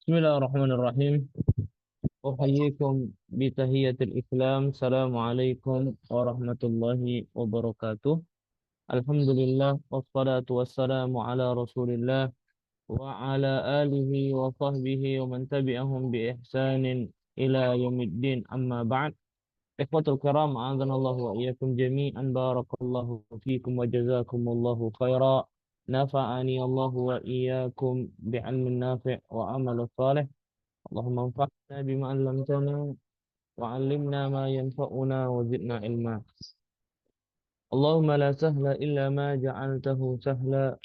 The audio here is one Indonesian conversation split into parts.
Bismillahirrahmanirrahim. Uhayyikum bitahiyatil Islam. Assalamualaikum warahmatullahi wabarakatuh. Alhamdulillah wassalatu wassalamu ala Rasulillah wa ala alihi wa sahbihi wa man tabi'ahum bi ihsanin ila yaumiddin. Amma ba'd. Ikhwatul kiram, a'adzanallahu wa iyyakum jami'an. Barakallahu fikum wa jazakumullahu khaira. Nafa'ani Allah wa iyyakum bi'ilmin nafi' wa amal salih. اللهم انفعنا بما علمتنا وعلمنا ما ينفعنا وزدنا علما. اللهم لا سهل إلا ما جعلته سهلا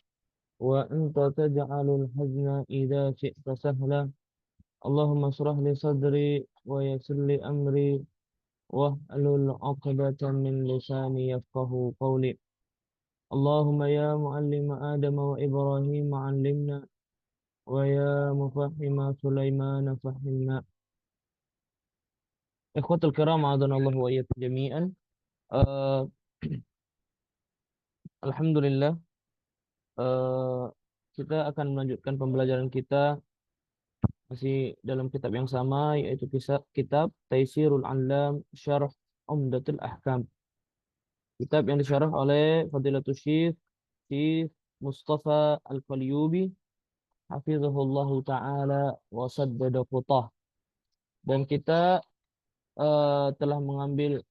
وأنت تجعل الحزن إذا شئت سهلا. اللهم اشرح لي صدري ويسر لي أمري واحلل عقدة من لساني يفقه قولي. اللهم يا معلم آدم وإبراهيم علمنا ويا مفهم سليمان فهمنا. Ikhwatul kiram, a'adzanallahu wa iyyakum jami'an. Eh, Alhamdulillah, eh, kita akan melanjutkan pembelajaran kita masih dalam kitab yang sama, yaitu kisah kitab Taisirul Anlam Syarh Umdatul Ahkam. Kitab yang disyarah oleh Fadilatul Syekh Mustafa Al-Falyubi hafizahullahu taala wa saddada khutah. Dan kita telah mengambil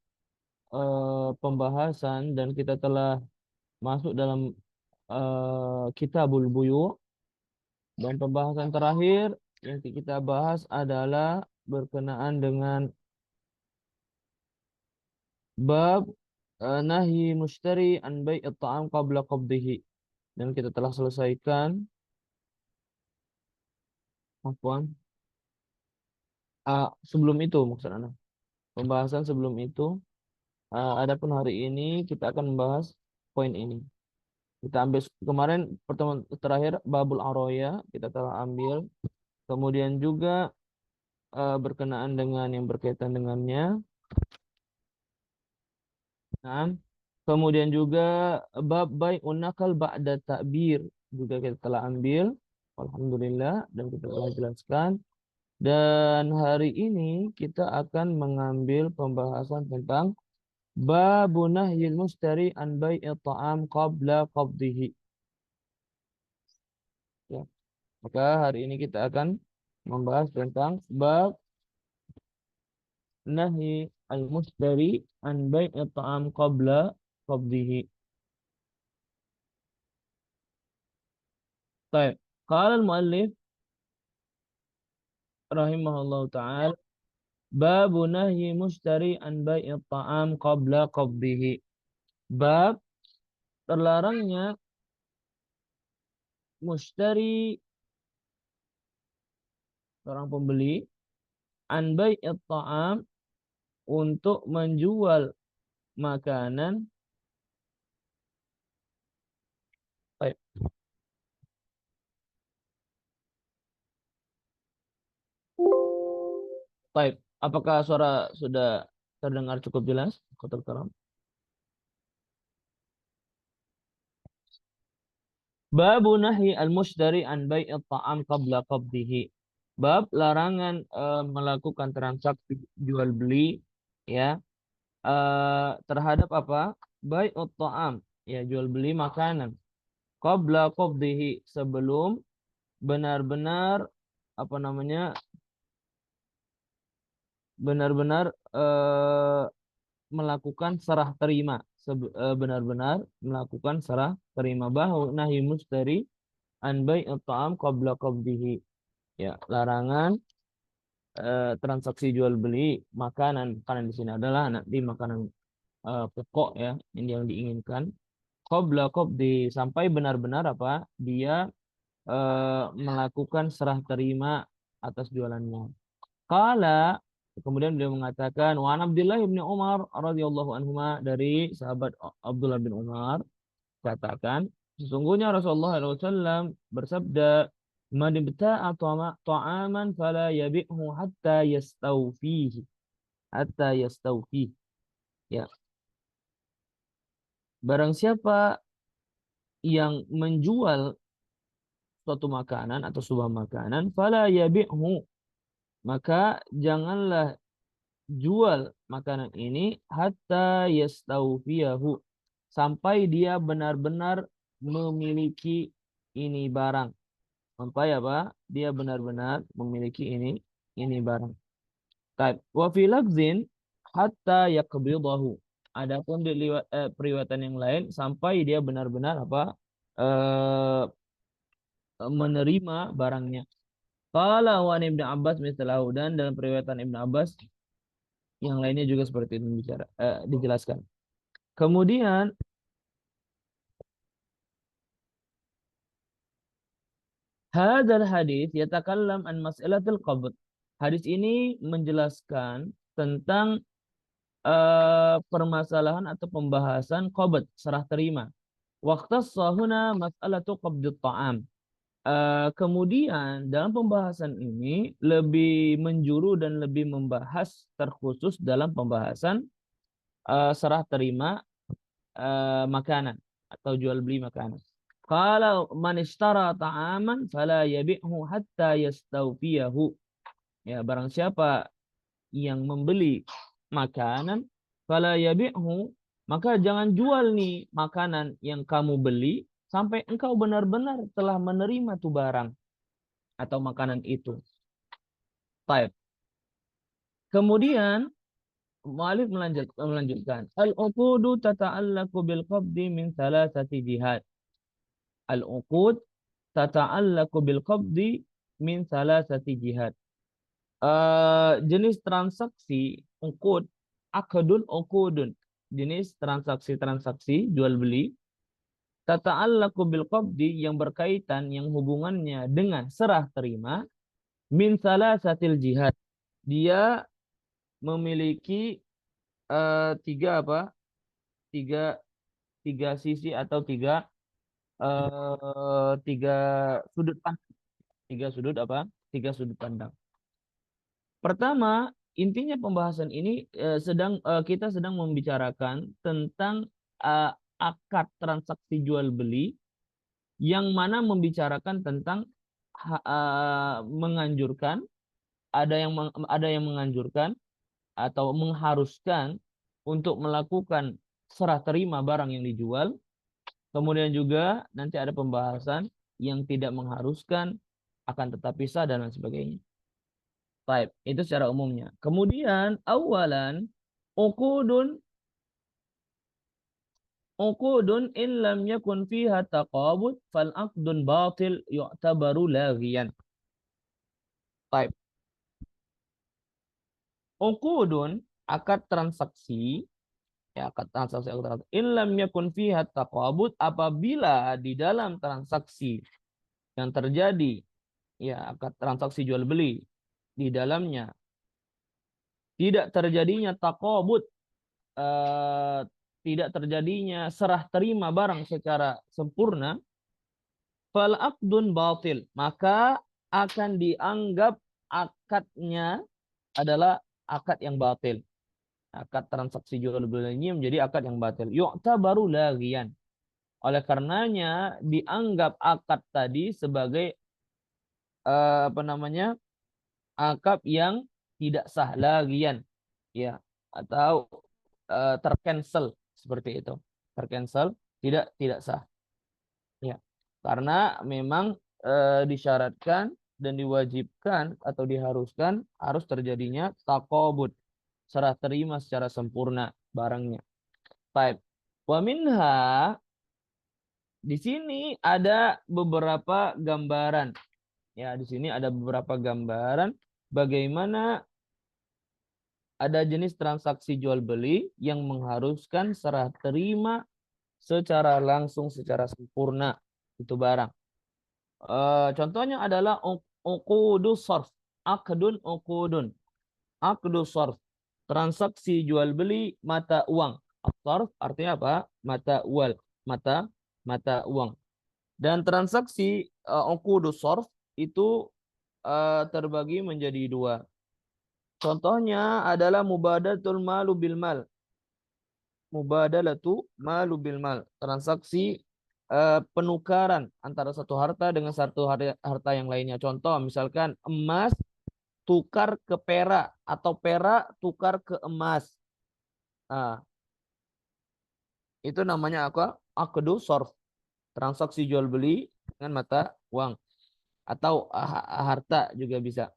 pembahasan dan kita telah masuk dalam Kitabul Buyu. Dan pembahasan terakhir yang kita bahas adalah berkenaan dengan bab nahi mushtari an bai'at ta'am qabla qabdihi. Dan kita telah selesaikan, afwan, sebelum itu maksudnya. Pembahasan sebelum itu, adapun hari ini kita akan membahas poin ini. Kita ambil kemarin pertemuan terakhir babul aroya kita telah ambil. Kemudian juga berkenaan dengan yang berkaitan dengannya. Nah, kemudian juga bab bai'un nakal ba'da ta'bir juga kita telah ambil. Alhamdulillah, dan kita telah jelaskan. Dan hari ini kita akan mengambil pembahasan tentang babu nahyil mustari an bai'i ta'am qabla qabdihi. Ya. Maka hari ini kita akan membahas tentang bab nahi al-mustari an bai'i ta'am qabla qabdihi. Baik. Qala al-muallif rahimahullahu ta'ala babu nahyi mushtari an bai'i ta'am qabla qabdihi. Bab terlarangnya mushtari, seorang pembeli, an bai'i ta'am, untuk menjual makanan. Baik. Baik. Apakah suara sudah terdengar cukup jelas? Kotor kalam. Babu nahi al-mushtari an bai'i ta'am qabla qabdihi. Bab larangan melakukan transaksi jual beli, ya, terhadap apa? Bai'ut ta'am, ya, jual beli makanan. Qabla qabdihi, sebelum benar-benar apa namanya? Benar-benar melakukan serah terima, benar-benar melakukan serah terima. Bahwa nahi mustari an bai'ut ta'am qabla qabdihi. Ya, larangan transaksi jual beli makanan. Makanan di sini adalah nanti makanan pokok, ya, ini yang diinginkan. Qabla qabdi, sampai benar-benar apa? Dia melakukan serah terima atas jualannya. Qala, kemudian beliau mengatakan, wa an Abdullah bin Umar radhiyallahu anhuma, dari sahabat Abdullah bin Umar, katakan, sesungguhnya Rasulullah SAW bersabda, man ibta'a ta'aman fala yabi'hu hatta yastawfihi, hatta yastawfihi. Ya, barang siapa yang menjual suatu makanan atau sebuah makanan, fala yabi'hu, maka janganlah jual makanan ini hatta yastawfiyahu, sampai dia benar-benar memiliki ini barang. Sampai apa? Dia benar-benar memiliki ini barang. Taib. Wa fi lafzin hatta yaqbidahu. Adapun di periwayatan yang lain sampai dia benar-benar apa? eh, menerima barangnya. Qala wa an Ibnu Abbas mislahu, dan dalam periwayatan Ibnu Abbas yang lainnya juga seperti itu dijelaskan. Kemudian hadzal hadis yatakallam an mas'alatil qabd. Hadis ini menjelaskan tentang permasalahan atau pembahasan qabd, serah terima. Waqtassa huna mas'alatu qabdit ta'am. Kemudian dalam pembahasan ini lebih menjuru dan lebih membahas terkhusus dalam pembahasan serah terima makanan atau jual beli makanan. Kalau man ishtara ta'aman fala yabi'hu hatta yastawfiyahu. Ya, barang siapa yang membeli makanan fala yabi'hu, maka jangan jual nih makanan yang kamu beli sampai engkau benar-benar telah menerima tuh barang atau makanan itu. Baik. Kemudian mu'alif melanjutkan. Al-uqudu tata'allaku bil qabdi min thalathati jihad. Al-uqud tata'allaku bil qabdi min thalathati jihad. Jenis transaksi uqud, akadun uqudun. Jenis transaksi-transaksi jual beli tata'allaku bil qabdi, yang berkaitan, yang hubungannya dengan serah terima, min thalathatil jihad. Dia memiliki tiga apa? Tiga tiga sisi atau tiga sudut pandang. Tiga sudut apa? Tiga sudut pandang. Pertama, intinya pembahasan ini kita sedang membicarakan tentang akad transaksi jual beli yang mana membicarakan tentang menganjurkan, ada yang menganjurkan atau mengharuskan untuk melakukan serah terima barang yang dijual. Kemudian juga nanti ada pembahasan yang tidak mengharuskan, akan tetapi sah dan lain sebagainya. Baik, itu secara umumnya. Kemudian awalan uqudun in lam yakun fiha taqabud fal aqdun batil yu'tabaru laghiyan. Baik. Uqudun, akad transaksi, ya akad transaksi, in lam yakun fiha taqabud, apabila di dalam transaksi yang terjadi, ya akad transaksi jual beli, di dalamnya tidak terjadinya taqabud, tidak terjadinya serah terima barang secara sempurna, fal aqdun batil, maka akan dianggap akadnya adalah akad yang batil. Akad transaksi jual beli ini menjadi akad yang batil. Yu'tabaru laghiyan. Oleh karenanya dianggap akad tadi sebagai apa namanya? Akad yang tidak sah, laghiyan. Ya, atau tercancel seperti itu. Tercancel, tidak sah. Ya. Karena memang disyaratkan dan diwajibkan atau diharuskan harus terjadinya taqabud, serah terima secara sempurna barangnya. Baik. Wa minha, di sini ada beberapa gambaran. Ya, di sini ada beberapa gambaran bagaimana ada jenis transaksi jual beli yang mengharuskan serah terima secara langsung, secara sempurna itu barang. Contohnya adalah uqudus sarf, akdun uqudun. Akdu sarf, transaksi jual beli mata uang. Sarf artinya apa? Mata uang, mata uang. Dan transaksi uqudus sarf itu terbagi menjadi dua. Contohnya adalah mubadalatul malu bil mal. Mubadalatu malu bil mal. Transaksi penukaran antara satu harta dengan satu harta yang lainnya. Contoh misalkan emas tukar ke perak atau perak tukar ke emas. Nah, itu namanya apa? Aqdu sorf. Transaksi jual beli dengan mata uang atau harta juga bisa.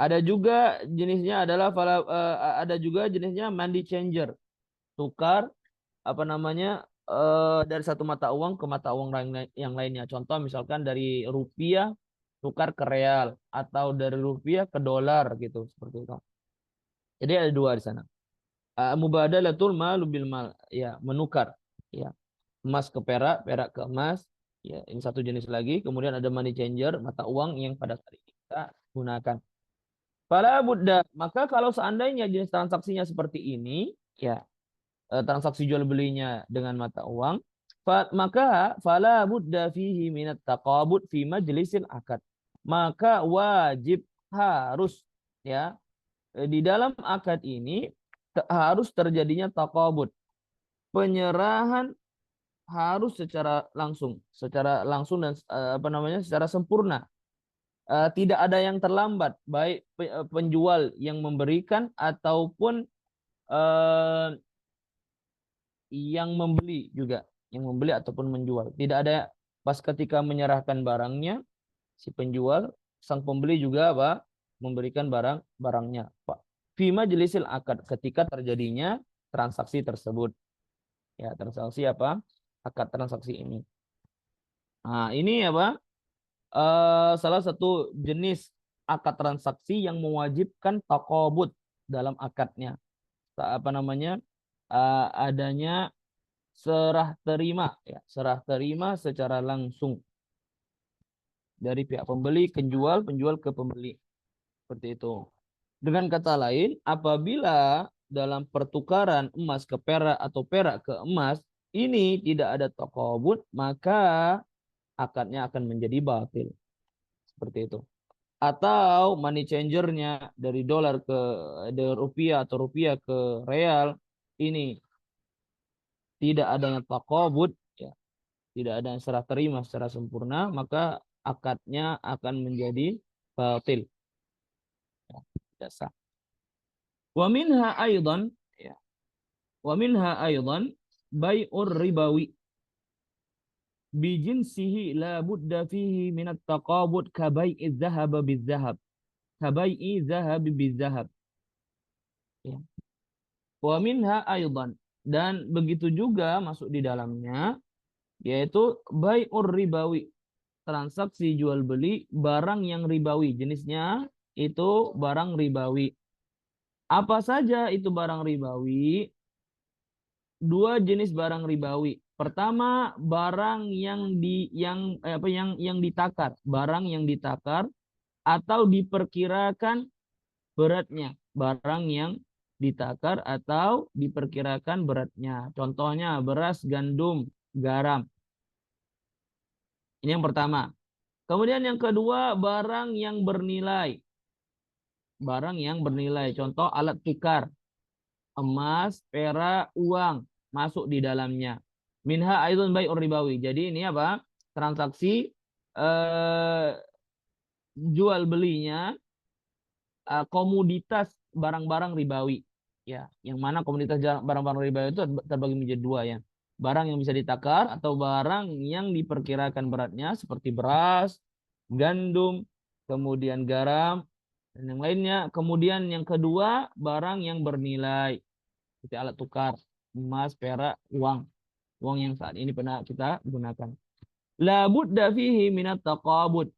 Ada juga jenisnya adalah ada juga jenisnya money changer. Tukar apa namanya dari satu mata uang ke mata uang yang lainnya. Contoh misalkan dari rupiah tukar ke real atau dari rupiah ke dolar gitu seperti itu. Jadi ada dua di sana. Mubadalatul mal bil mal, ya, menukar, ya. Emas ke perak, perak ke emas, ya, ini satu jenis lagi. Kemudian ada money changer, mata uang yang pada saat ini kita gunakan. Fala budda, maka kalau seandainya jenis transaksinya seperti ini, ya, transaksi jual belinya dengan mata uang, maka fala budda fihi minat taqabud fi majlisil akad. Maka wajib harus, ya, di dalam akad ini harus terjadinya taqabud. Penyerahan harus secara langsung dan apa namanya secara sempurna. Tidak ada yang terlambat, baik penjual yang memberikan ataupun uh, yang membeli juga, yang membeli ataupun menjual. Tidak ada pas ketika menyerahkan barangnya si penjual, sang pembeli juga apa? Memberikan barangnya, Pak. Fi majlisil akad, ketika terjadinya transaksi tersebut. Ya, transaksi apa? Akad transaksi ini. Nah, ini apa? Salah satu jenis akad transaksi yang mewajibkan taqabud dalam akadnya. Apa namanya? Adanya serah terima, ya, serah terima secara langsung dari pihak pembeli ke penjual ke pembeli. Seperti itu. Dengan kata lain, apabila dalam pertukaran emas ke perak atau perak ke emas ini tidak ada taqabud, maka akadnya akan menjadi batil. Seperti itu. Atau money changernya dari dolar ke rupiah atau rupiah ke real ini tidak adanya taqabud, ya, tidak ada yang serah terima secara sempurna, maka akadnya akan menjadi batil, ya, tidak sah. Wa minha aidan, ya, wa minha aidan bai'ur ribawi bijinsihi la budda fihi min at-taqabud ka bai'i dzahab bidzahab, ka bai'i dzahab bidzahab, ya. Wa minha aidan, dan begitu juga masuk di dalamnya yaitu bai'ur ribawi, transaksi jual beli barang yang ribawi, jenisnya itu barang ribawi. Apa saja itu barang ribawi? Dua jenis barang ribawi. Pertama, barang yang ditakar, barang yang ditakar atau diperkirakan beratnya, barang yang ditakar atau diperkirakan beratnya. Contohnya beras, gandum, garam. Ini yang pertama. Kemudian yang kedua, barang yang bernilai. Barang yang bernilai. Contoh alat tukar. Emas, perak, uang masuk di dalamnya. Minha aidun bai'ur ribawi. Jadi ini apa? Transaksi eh, jual belinya komoditas barang-barang ribawi. Ya, yang mana komoditas barang-barang ribawi itu terbagi menjadi dua, ya. Barang yang bisa ditakar atau barang yang diperkirakan beratnya seperti beras, gandum, kemudian garam dan yang lainnya. Kemudian yang kedua, barang yang bernilai seperti alat tukar, emas, perak, uang. Uang yang saat ini pernah kita gunakan. La budda fihi minat taqabud.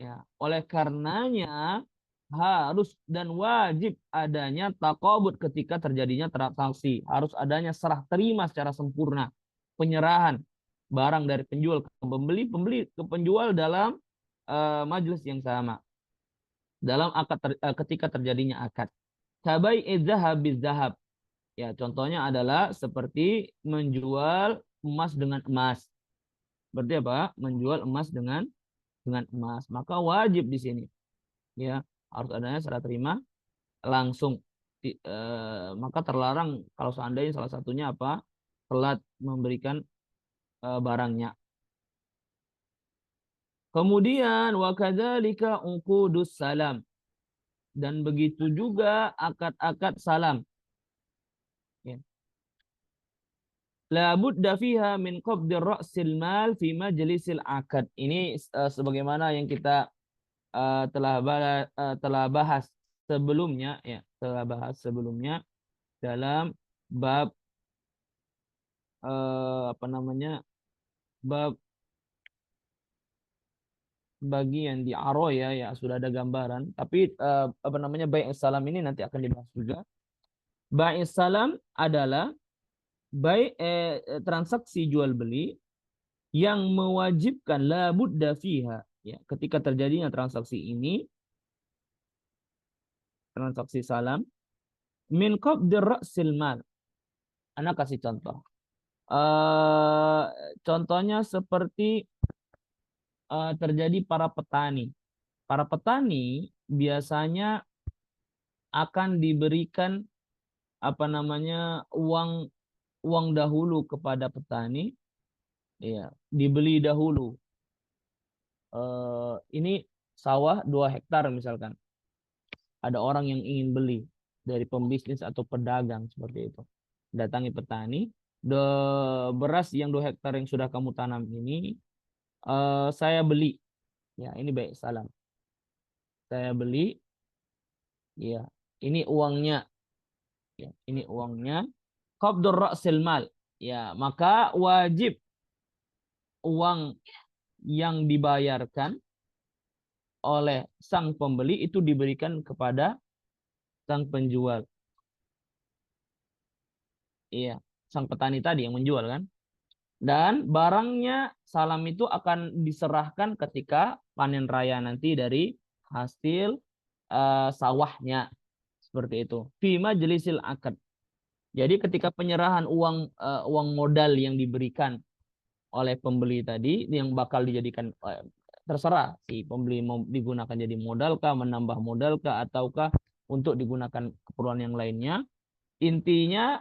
Ya, oleh karenanya harus dan wajib adanya taqabud ketika terjadinya transaksi. Harus adanya serah terima secara sempurna. Penyerahan barang dari penjual ke pembeli, pembeli ke penjual dalam majelis yang sama. Dalam ketika terjadinya akad. Kabai zahab bizahab. Ya, contohnya adalah seperti menjual emas dengan emas. Berarti apa? Menjual emas dengan emas. Maka wajib di sini, ya, harus adanya serah terima langsung. Maka terlarang kalau seandainya salah satunya apa? Telat memberikan barangnya. Kemudian wa kadzalika uqudus salam, dan begitu juga akad-akad salam. Ya. La budda fiha min qabdir ra'sil mal fi majlisil akad. Ini sebagaimana yang kita telah bahas sebelumnya, ya, telah bahas sebelumnya dalam bab apa namanya, bab bagian di aro, ya, ya sudah ada gambaran. Tapi apa namanya, bai' salam ini nanti akan dibahas juga. Bai' salam adalah transaksi jual beli yang mewajibkan la budda fiha, ya, ketika terjadinya transaksi ini, transaksi salam, min qabdir ra'sil mal. Anak kasih contoh. Eh, Contohnya seperti terjadi para petani. Para petani biasanya akan diberikan apa namanya, uang dahulu kepada petani, ya, dibeli dahulu. Ini sawah 2 hektar misalkan. Ada orang yang ingin beli dari pembisnis atau pedagang seperti itu. Datangi petani, beras yang 2 hektar yang sudah kamu tanam ini saya beli. Ya, ini baik salam. Saya beli, ya. Ini uangnya. Ya, ini uangnya. Qabdur ra'sil mal. Ya, maka wajib uang yang dibayarkan oleh sang pembeli itu diberikan kepada sang penjual. Iya, sang petani tadi yang menjual kan. Dan barangnya salam itu akan diserahkan ketika panen raya nanti dari hasil sawahnya. Seperti itu. Fi majlisil akad. Jadi ketika penyerahan uang modal yang diberikan oleh pembeli tadi, yang bakal dijadikan, terserah si pembeli mau digunakan jadi modal kah, menambah modal kah, ataukah untuk digunakan keperluan yang lainnya. Intinya,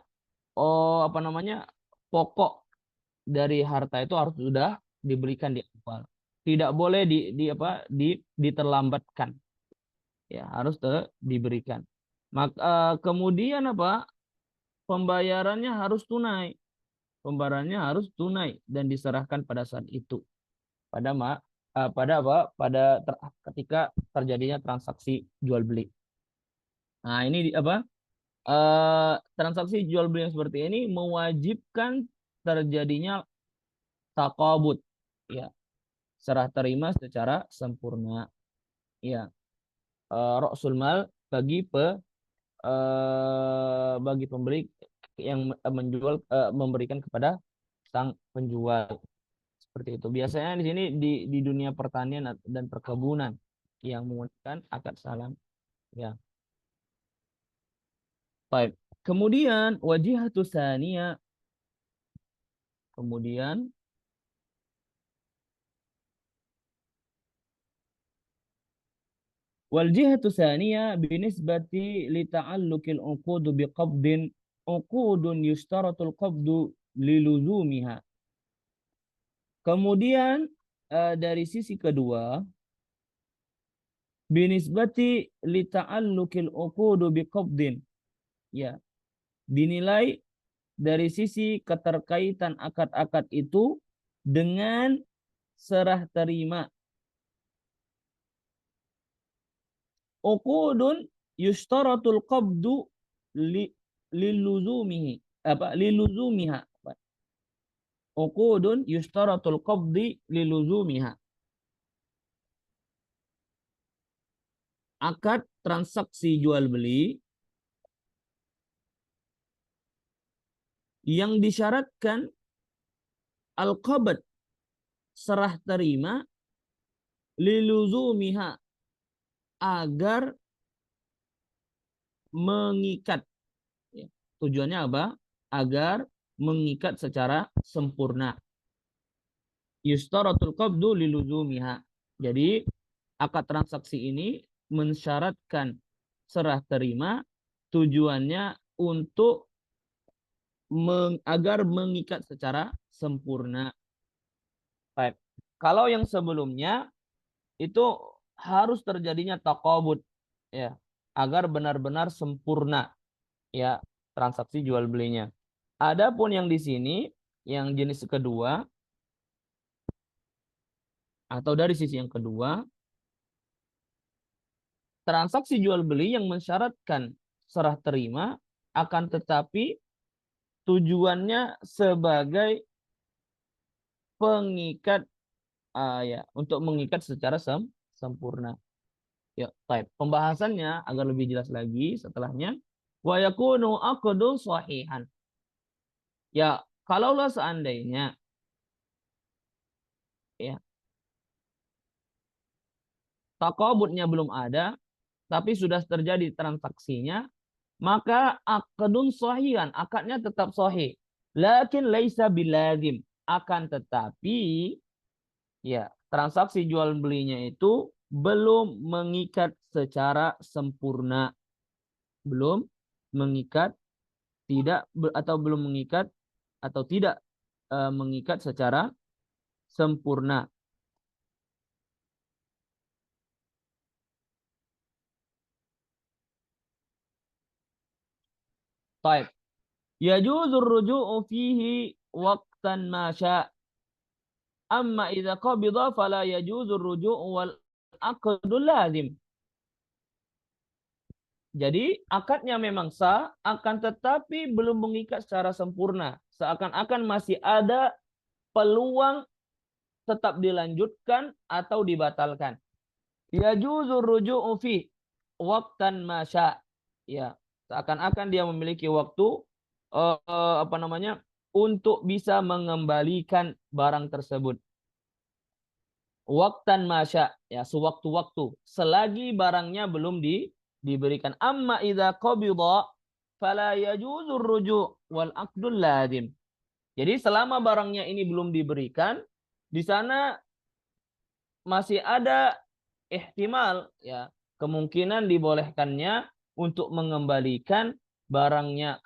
apa namanya, pokok dari harta itu harus sudah diberikan di awal. Tidak boleh diterlambatkan. Ya, harus diberikan. Maka kemudian apa? Pembayarannya harus tunai. Pembayarannya harus tunai dan diserahkan pada saat itu. Pada apa? Ketika terjadinya transaksi jual beli. Nah, ini apa? Transaksi jual beli yang seperti ini mewajibkan terjadinya taqabud, ya, serah terima secara sempurna, ya. Ra'sul mal bagi pembeli yang menjual, memberikan kepada sang penjual, seperti itu. Biasanya di sini di dunia pertanian dan perkebunan yang menggunakan akad salam, ya. Baik. Kemudian wajihatu tsaniyah, kemudian wal jihatu tsaniyah binisbati li ta'alluqil uqud biqabdin uqudun yushtaratul qabdu liluzumiha. Kemudian dari sisi kedua, binisbati li ta'alluqil uqud biqabdin, ya, dinilai dari sisi keterkaitan akad-akad itu dengan serah terima. Uqudun yushtaratul qabdu liluzumihi, liluzumiha. Uqudun yushtaratul qabdi liluzumiha. Akad transaksi jual beli yang disyaratkan al-qabd, serah terima, liluzumiha, agar mengikat. Ya. Tujuannya apa? Agar mengikat secara sempurna. Yustaratul qabdu liluzumiha. Jadi akad transaksi ini mensyaratkan serah terima, tujuannya untuk agar mengikat secara sempurna. Baik. Kalau yang sebelumnya itu harus terjadinya taqabud, ya, agar benar-benar sempurna, ya, transaksi jual belinya. Adapun yang di sini yang jenis kedua atau dari sisi yang kedua, transaksi jual beli yang mensyaratkan serah terima akan tetapi tujuannya sebagai pengikat, ya, untuk mengikat secara sempurna. Ya, baik. Pembahasannya agar lebih jelas lagi setelahnya. Wa yakunu aqdun sahihan. Ya, kalaulah seandainya, ya, taqabudnya belum ada tapi sudah terjadi transaksinya, maka aqdun sahihan, akadnya tetap sahih. Lakin laisa bilazim, akan tetapi, ya, transaksi jual belinya itu belum mengikat secara sempurna, belum mengikat, tidak atau belum mengikat atau tidak mengikat secara sempurna. Baik. Yajuzur ruju'u fihi waqtan ma sya'. Amma idza qabida fala yajuzur ruju'u wal aqdu lazim. Jadi akadnya memang sah, akan tetapi belum mengikat secara sempurna. Seakan-akan masih ada peluang tetap dilanjutkan atau dibatalkan. Yajuzur ruju'u fi waqtan masya. Ya, seakan-akan dia memiliki waktu, apa namanya, untuk bisa mengembalikan barang tersebut. Waqtan masya, ya, sewaktu-waktu selagi barangnya belum diberikan. Amma idza qabida fala yajuzur ruju' wal aqdul lazim. Jadi selama barangnya ini belum diberikan, di sana masih ada ihtimal, ya, kemungkinan dibolehkannya untuk mengembalikan barangnya,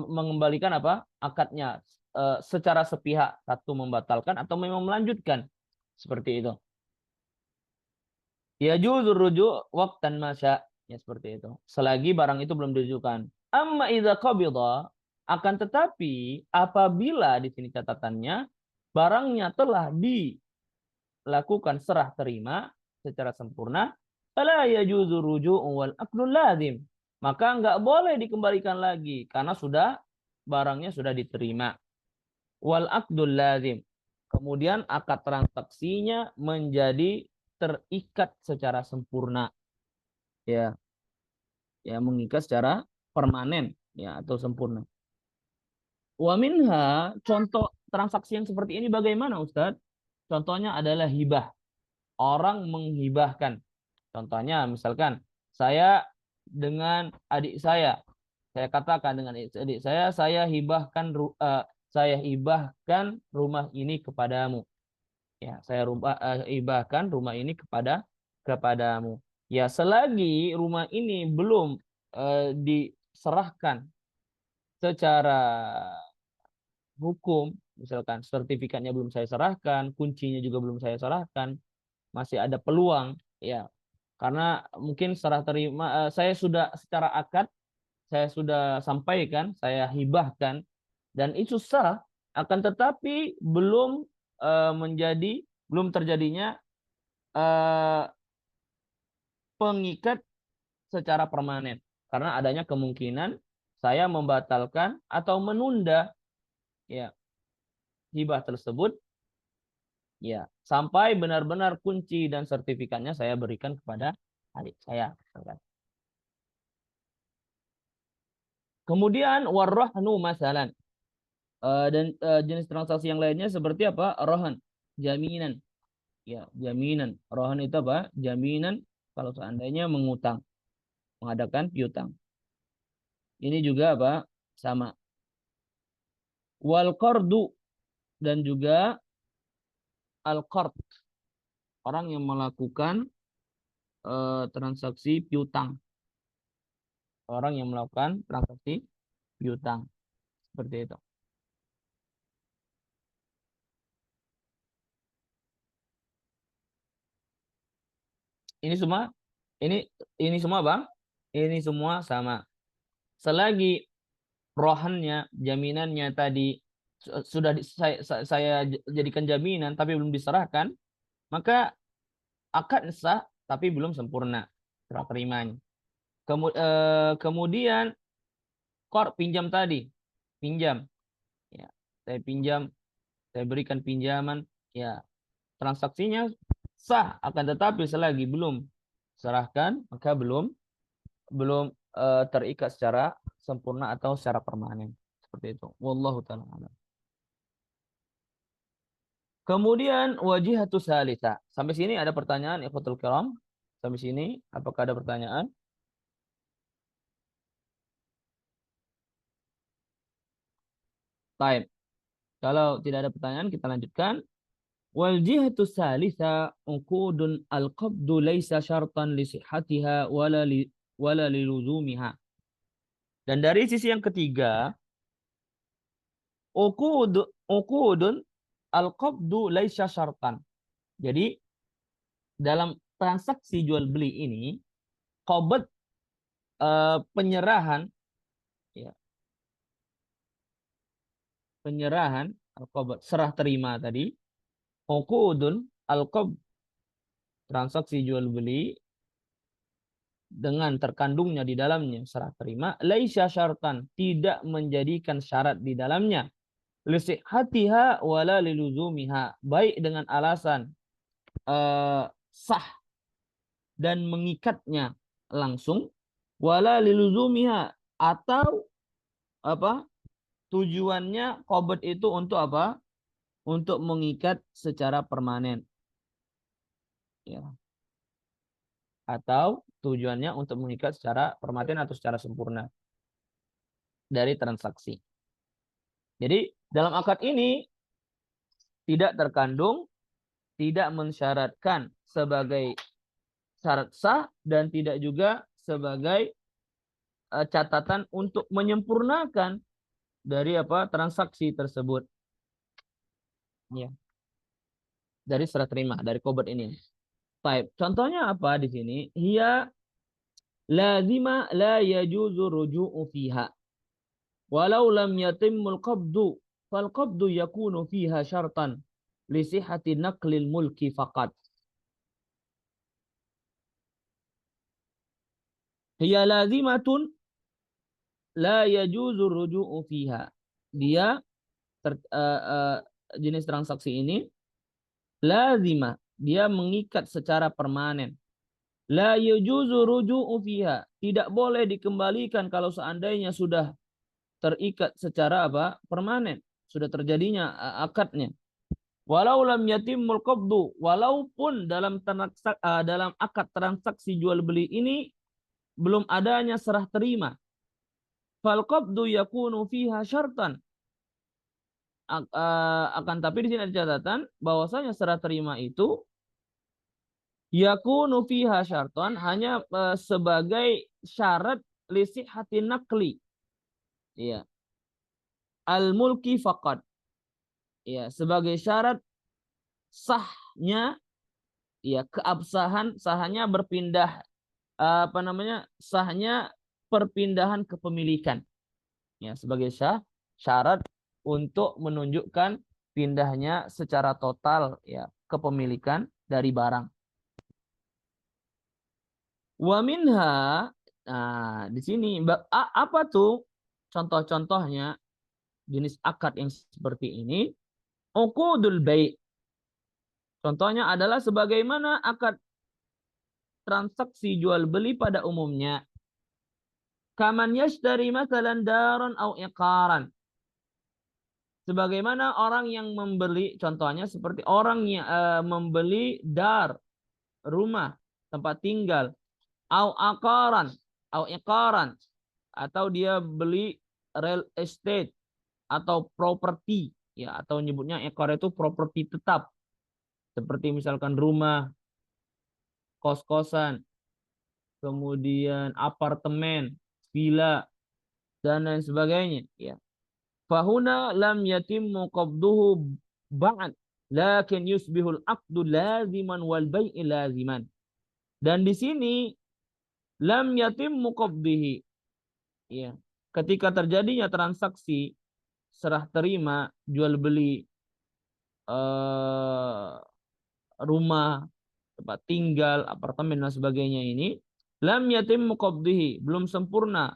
mengembalikan apa, akadnya, secara sepihak, satu membatalkan atau memang melanjutkan, seperti itu. Ya juzur rujuk waqtan masya, ya, seperti itu, selagi barang itu belum ditujukan. Amma idza qabida, akan tetapi apabila di sini catatannya barangnya telah dilakukan serah terima secara sempurna, fala yajuzu ruju'u wal aqdul lazim, maka enggak boleh dikembalikan lagi karena barangnya sudah diterima. Wal aqdul lazim, kemudian akad transaksinya menjadi terikat secara sempurna, ya, ya, mengikat secara permanen, ya, atau sempurna. Wa minha, contoh transaksi yang seperti ini bagaimana, Ustadz? Contohnya adalah hibah. Orang menghibahkan. Contohnya misalkan saya dengan adik saya katakan dengan adik saya hibahkan rumah ini kepadamu. Ya, hibahkan rumah ini kepadamu. Ya, selagi rumah ini belum diserahkan secara hukum, misalkan sertifikatnya belum saya serahkan, kuncinya juga belum saya serahkan, masih ada peluang, ya. Karena mungkin serah terima, saya sudah secara akad saya sudah sampaikan, saya hibahkan dan itu sah, akan tetapi belum terjadinya eh, pengikat secara permanen karena adanya kemungkinan saya membatalkan atau menunda, ya, hibah tersebut, ya, sampai benar-benar kunci dan sertifikatnya saya berikan kepada adik saya. Kemudian warrahnu masalan. Dan jenis transaksi yang lainnya seperti apa? Rohan, jaminan. Ya, jaminan. Rohan itu apa? Jaminan kalau seandainya mengutang, mengadakan piutang. Ini juga apa? Sama. Wal qardu, dan juga al qard, orang yang melakukan transaksi piutang. Orang yang melakukan transaksi piutang. Seperti itu. ini semua ini ini semua Bang, ini semua sama. Selagi rohannya, jaminannya tadi sudah saya jadikan jaminan tapi belum diserahkan, maka akad sah tapi belum sempurna serah terimanya. Kemudian pinjam tadi, pinjam, ya, saya pinjam, saya berikan pinjaman, ya, transaksinya sah, akan tetapi selagi belum serahkan maka belum belum terikat secara sempurna atau secara permanen, seperti itu. Wallahu taala alam. Kemudian wajihatus salisa. Sampai sini ada pertanyaan ikhwatul kiram? Sampai sini apakah ada pertanyaan? Baik. Kalau tidak ada pertanyaan kita lanjutkan. Wal jihatu salisa uqudun al-qabdu laisa syartan li sihhatiha wala li luzumiha. Dan dari sisi yang ketiga, uqudun al-qabdu laisa syartan. Jadi dalam transaksi jual beli ini qabd, penyerahan, ya, penyerahan al-qabd, serah terima tadi, uqudun al-qabd, transaksi jual beli dengan terkandungnya di dalamnya serah terima, laisya syartan, tidak menjadikan syarat di dalamnya, lisihhatiha wala liluzumiha, baik dengan alasan sah dan mengikatnya langsung, wala liluzumiha, atau apa, tujuannya qabd itu untuk apa, untuk mengikat secara permanen, ya, atau tujuannya untuk mengikat secara permanen atau secara sempurna dari transaksi. Jadi dalam akad ini tidak terkandung, tidak mensyaratkan sebagai syarat sah dan tidak juga sebagai catatan untuk menyempurnakan dari apa, transaksi tersebut. Ya, dari serah terima, dari qabd ini. Baik, contohnya apa di sini? Hiya lazima la yajuzu ruju'u fiha walau lam yatimul qabdu fal qabdu yakunu fiha syartan li sihhati naqlil mulki faqat. Hiya lazimatun la yajuzu ruju'u fiha. Dia jenis transaksi ini lazima, dia mengikat secara permanen. La yajuzu ruju'u fiha, tidak boleh dikembalikan kalau seandainya sudah terikat secara apa, permanen, sudah terjadinya akadnya. Walau lam yatimul qabdu, walaupun dalam dalam akad transaksi jual beli ini belum adanya serah terima. Fal qabdu yakunu fiha syartan. Akan tapi di sini ada catatan bahwasanya serah terima itu yakunu fiha syartan, hanya sebagai syarat li sihhati naqli, ya, al mulki faqat, ya, sebagai syarat sahnya, ya, keabsahan, sahnya berpindah, apa namanya, sahnya perpindahan kepemilikan, ya, sebagai syarat untuk menunjukkan pindahnya secara total, ya, kepemilikan dari barang. Wa minha, nah di sini apa tuh contoh-contohnya jenis akad yang seperti ini? Uqudul bai'. Contohnya adalah sebagaimana akad transaksi jual beli pada umumnya. Kaman yashtari masalan daran au iqaran. Sebagaimana orang yang membeli, contohnya seperti orang yang membeli rumah, tempat tinggal, au aqaran, au iqaran, atau dia beli real estate atau properti, ya, atau nyebutnya iqar itu properti tetap, seperti misalkan rumah, kos-kosan, kemudian apartemen, villa, dan lain sebagainya, ya. Fahuna lam yatimmu qabduhu ba'd, lakin yusbihul aqdu laziman wal bai'i laziman. Dan di sini lam yatim muqabdihi. Ya. Ketika terjadinya transaksi serah terima jual beli eh, rumah, tempat tinggal, apartemen dan sebagainya ini, lam yatim muqabdihi, belum sempurna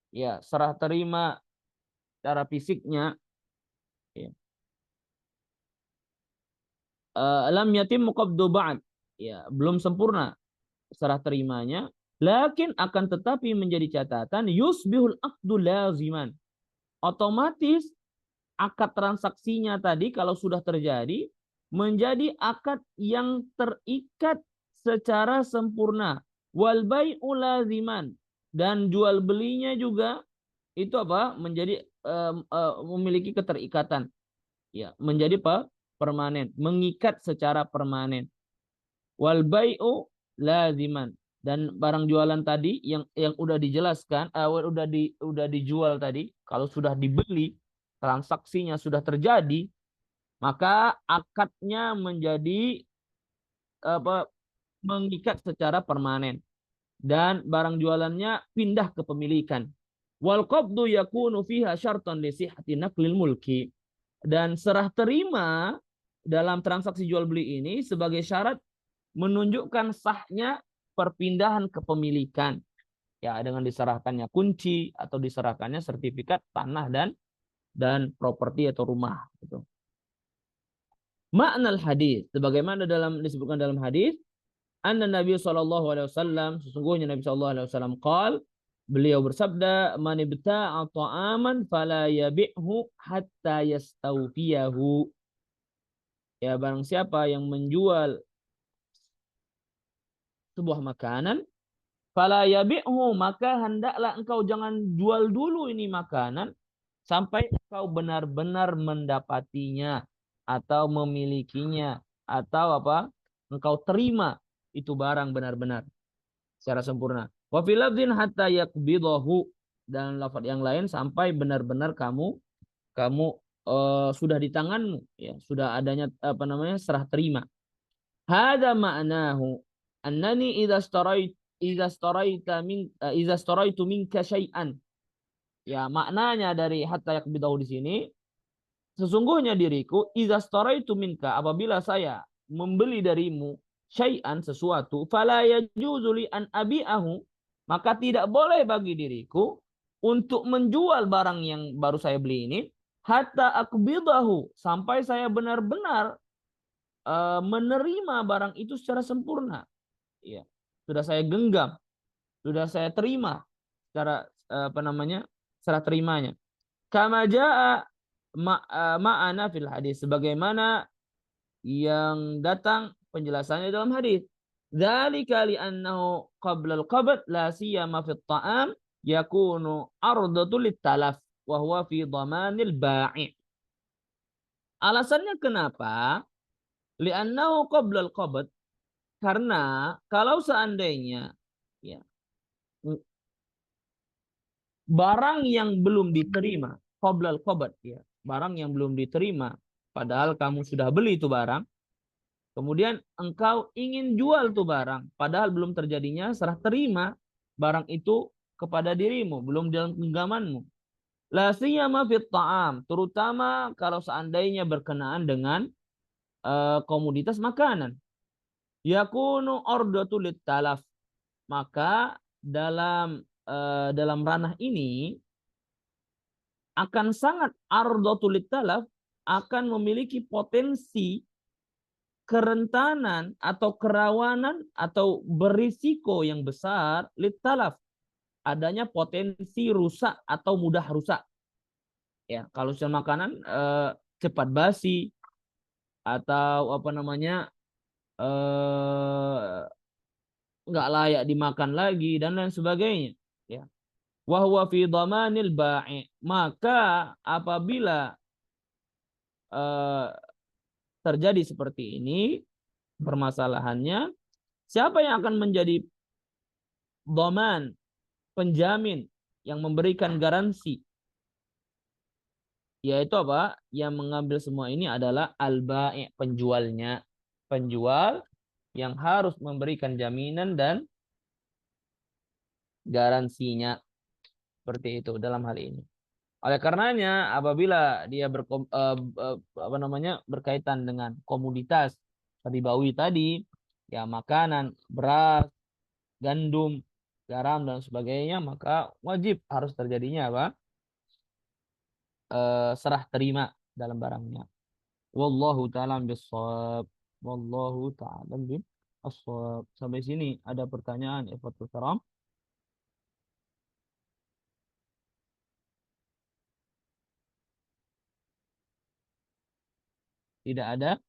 ya serah terima secara fisiknya, ya. Lam yatim muqabdu ba'd, ya belum sempurna serah terimanya, lakin akan tetapi menjadi catatan yusbihul aqdu laziman, otomatis akad transaksinya tadi kalau sudah terjadi menjadi akad yang terikat secara sempurna, wal bai'u laziman, dan jual belinya juga itu apa menjadi memiliki keterikatan, ya menjadi apa permanen, mengikat secara permanen. Wal bai'u laziman, dan barang jualan tadi yang udah dijelaskan, udah dijual tadi, kalau sudah dibeli, transaksinya sudah terjadi, maka akadnya menjadi apa mengikat secara permanen dan barang jualannya pindah ke pemilikan. Wal qabdu yakunu fiha syartan li sihhati naqlil mulki, dan serah terima dalam transaksi jual beli ini sebagai syarat menunjukkan sahnya perpindahan kepemilikan, ya dengan diserahkannya kunci atau diserahkannya sertifikat tanah dan properti atau rumah gitu. Makna hadis sebagaimana disebutkan dalam hadis, anna Nabi sallallahu alaihi wasallam, sesungguhnya Nabi sallallahu alaihi wasallam beliau bersabda, man ibta'a ta'aman fala yabi'hu hatta yastawfiyahu, ya barang siapa yang menjual sebuah makanan, fala yabi'hu, maka hendaklah engkau jangan jual dulu ini makanan sampai engkau benar-benar mendapatinya atau memilikinya atau apa engkau terima itu barang benar-benar secara sempurna. Wa fil lafdhin hatta yaqbidahu, dan lafaz yang lain sampai benar-benar kamu kamu sudah di tanganmu, ya sudah adanya apa namanya serah terima. Hada ma'nahu annani idza staraitu minka syai'an. Ya, maknanya dari hatta yakbidahu di sini, sesungguhnya diriku idza staraitu minka, apabila saya membeli darimu syai'an sesuatu, fala yajuzu li an abi'ahu, maka tidak boleh bagi diriku untuk menjual barang yang baru saya beli ini hatta akbidahu, sampai saya benar-benar menerima barang itu secara sempurna. Ya. Sudah saya genggam, sudah saya terima secara apa namanya? Secara terimanya. Kama jaa ma'ana fil hadis, sebagaimana yang datang penjelasannya dalam hadis. Dzalika li'annahu qabla al-qabd la siyama fi at-ta'am yakunu ardatu lit-talaf wa huwa fi dhamanil ba'i'. Alasannya kenapa? Li'annahu qabla al-qabd, karena kalau seandainya ya barang yang belum diterima, qoblal qabd, ya, barang yang belum diterima, padahal kamu sudah beli itu barang, kemudian engkau ingin jual tuh barang, padahal belum terjadinya serah terima barang itu kepada dirimu, belum dalam genggamanmu. La siyama fit ta'am, terutama kalau seandainya berkenaan dengan komoditas makanan. Yakunu ordatu lit talaf, maka dalam ranah ini akan sangat ardatul talaf, akan memiliki potensi kerentanan atau kerawanan atau berisiko yang besar litalaf, adanya potensi rusak atau mudah rusak, ya kalau misalnya makanan cepat basi atau apa namanya eh, nggak layak dimakan lagi dan lain sebagainya, ya. Wa huwa fi dhamanil ba'i, maka apabila eh, terjadi seperti ini permasalahannya, siapa yang akan menjadi dhaman, penjamin yang memberikan garansi, yaitu apa, yang mengambil semua ini adalah al-ba'i, penjualnya, penjual yang harus memberikan jaminan dan garansinya. Seperti itu dalam hal ini. Oleh karenanya apabila dia berkaitan dengan komoditas ribawi tadi, ya makanan, beras, gandum, garam dan sebagainya, maka wajib harus terjadinya apa? Serah terima dalam barangnya. Wallahu ta'ala bissawab. Wallahu ta'ala bissawab. Sampai sini ada pertanyaan, ikhwatul karam? Tidak ada.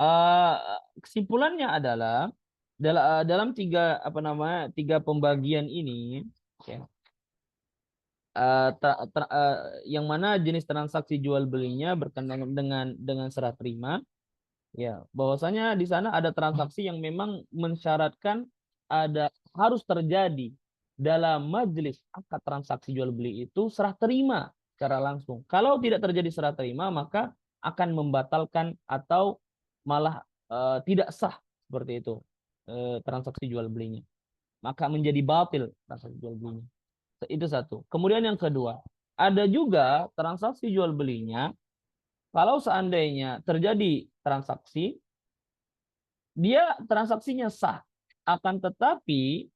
Eh, Kesimpulannya adalah dalam tiga pembagian ini, ya, yang mana jenis transaksi jual belinya berkenaan dengan serah terima. Ya, bahwasanya di sana ada transaksi yang memang mensyaratkan harus terjadi dalam majelis akad transaksi jual beli itu serah terima secara langsung. Kalau tidak terjadi serah terima, maka akan membatalkan atau malah tidak sah seperti itu transaksi jual belinya. Maka menjadi batil transaksi jual belinya. Itu satu. Kemudian yang kedua, ada juga transaksi jual belinya kalau seandainya terjadi transaksi, dia transaksinya sah. Akan tetapi,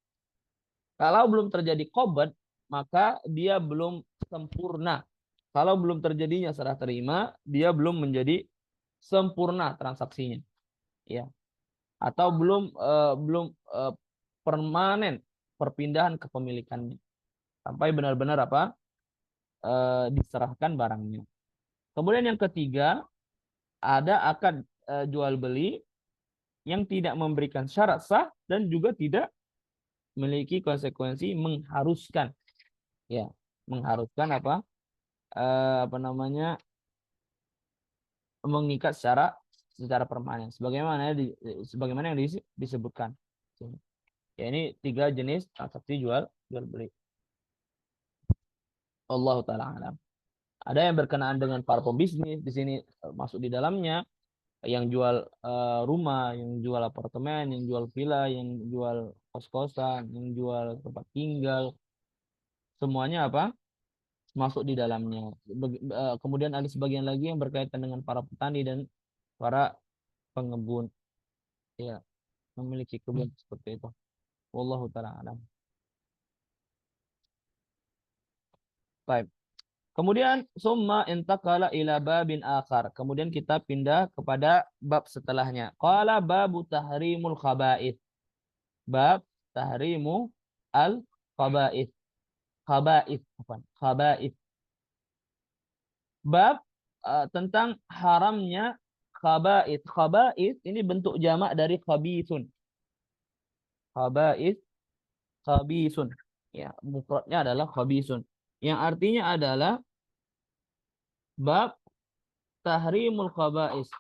kalau belum terjadi qobad, maka dia belum sempurna. Kalau belum terjadinya serah terima, dia belum menjadi sempurna transaksinya. Ya. Atau belum permanen perpindahan kepemilikannya. Sampai benar-benar diserahkan barangnya. Kemudian yang ketiga, ada akad jual beli yang tidak memberikan syarat sah dan juga tidak memiliki konsekuensi mengharuskan, ya, mengharuskan apa namanya, mengikat secara permanen sebagaimana yang disebutkan. Ya, ini tiga jenis transaksi jual beli. Allah taala alam. Ada yang berkenaan dengan para pembisnis di sini masuk di dalamnya, yang jual rumah, yang jual apartemen, yang jual villa, yang jual kos-kosan, yang jual tempat tinggal, semuanya masuk di dalamnya. Kemudian ada sebagian lagi yang berkaitan dengan para petani dan para pengebun, ya, memiliki kebun seperti itu. Wallahu taala alam. Baik. Kemudian summa intakala ila babin akhar. Kemudian kita pindah kepada bab setelahnya. Qala babu tahrimul khaba'ith. Bab tahrimu al khaba'ith. Khaba'ith, apa? Khaba'ith. Bab tentang haramnya khaba'ith. Khaba'ith ini bentuk jamak dari khabithun. Khaba'ith, khabithun. Ya, mufradnya adalah khabithun. Yang artinya adalah bab tahrimul khaba'ith.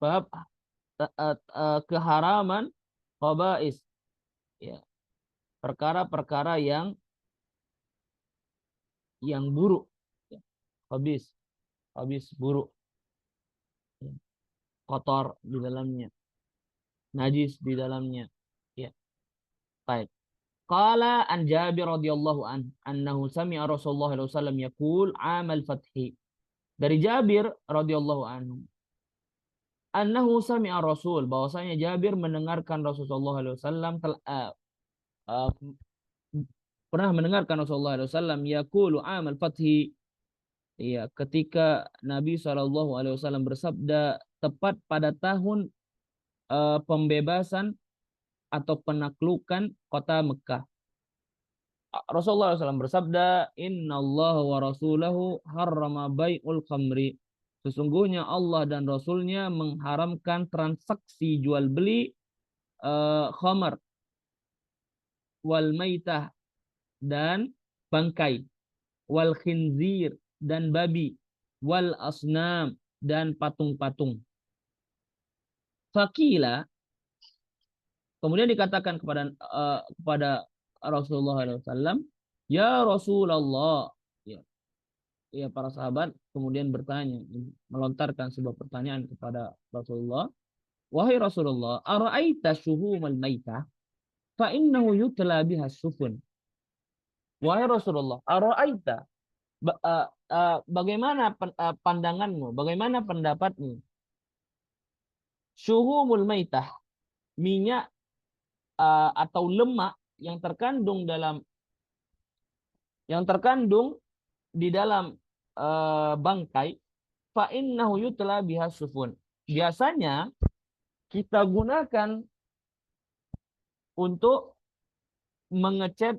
Bab keharaman khaba'ith. Ya, perkara-perkara yang buruk. Ya, khabith, khabith buruk. Ya, kotor di dalamnya, najis di dalamnya. Ya, baik. Qala an Jabir radhiyallahu annahu sami'a Rasulullah sallallahu alaihi wasallam yaqul amal fathi. Dari Jabir radhiyallahu anhu, annahu sami'a Rasul, bahwasanya Jabir mendengarkan Rasulullah sallallahu alaihi wasallam uh, pernah mendengarkan Rasulullah sallallahu alaihi wasallam yaqulu amal fathi. Iya, ketika Nabi Shallallahu alaihi wasallam bersabda tepat pada tahun pembebasan atau penaklukan kota Mekah. Rasulullah SAW bersabda, Inna Allah wa rasulahu harrama bai'ul khamri. Sesungguhnya Allah dan Rasulnya mengharamkan transaksi jual beli khamar, wal maitah dan bangkai, wal khinzir dan babi, wal asnam dan patung-patung. Fakila, kemudian dikatakan kepada Rasulullah SAW, ya Rasulullah, ya, ya, para sahabat kemudian bertanya, melontarkan sebuah pertanyaan kepada Rasulullah. wahai Rasulullah, ara'aita syuhumal maitah fa innahu yutla biha sufun. Wahai Rasulullah, ara'aita, bagaimana pandanganmu, bagaimana pendapatmu? Syuhumul maitah, minyak atau lemak yang terkandung di dalam bangkai, fa innahu yutla biha sufun. Biasanya kita gunakan untuk mengecat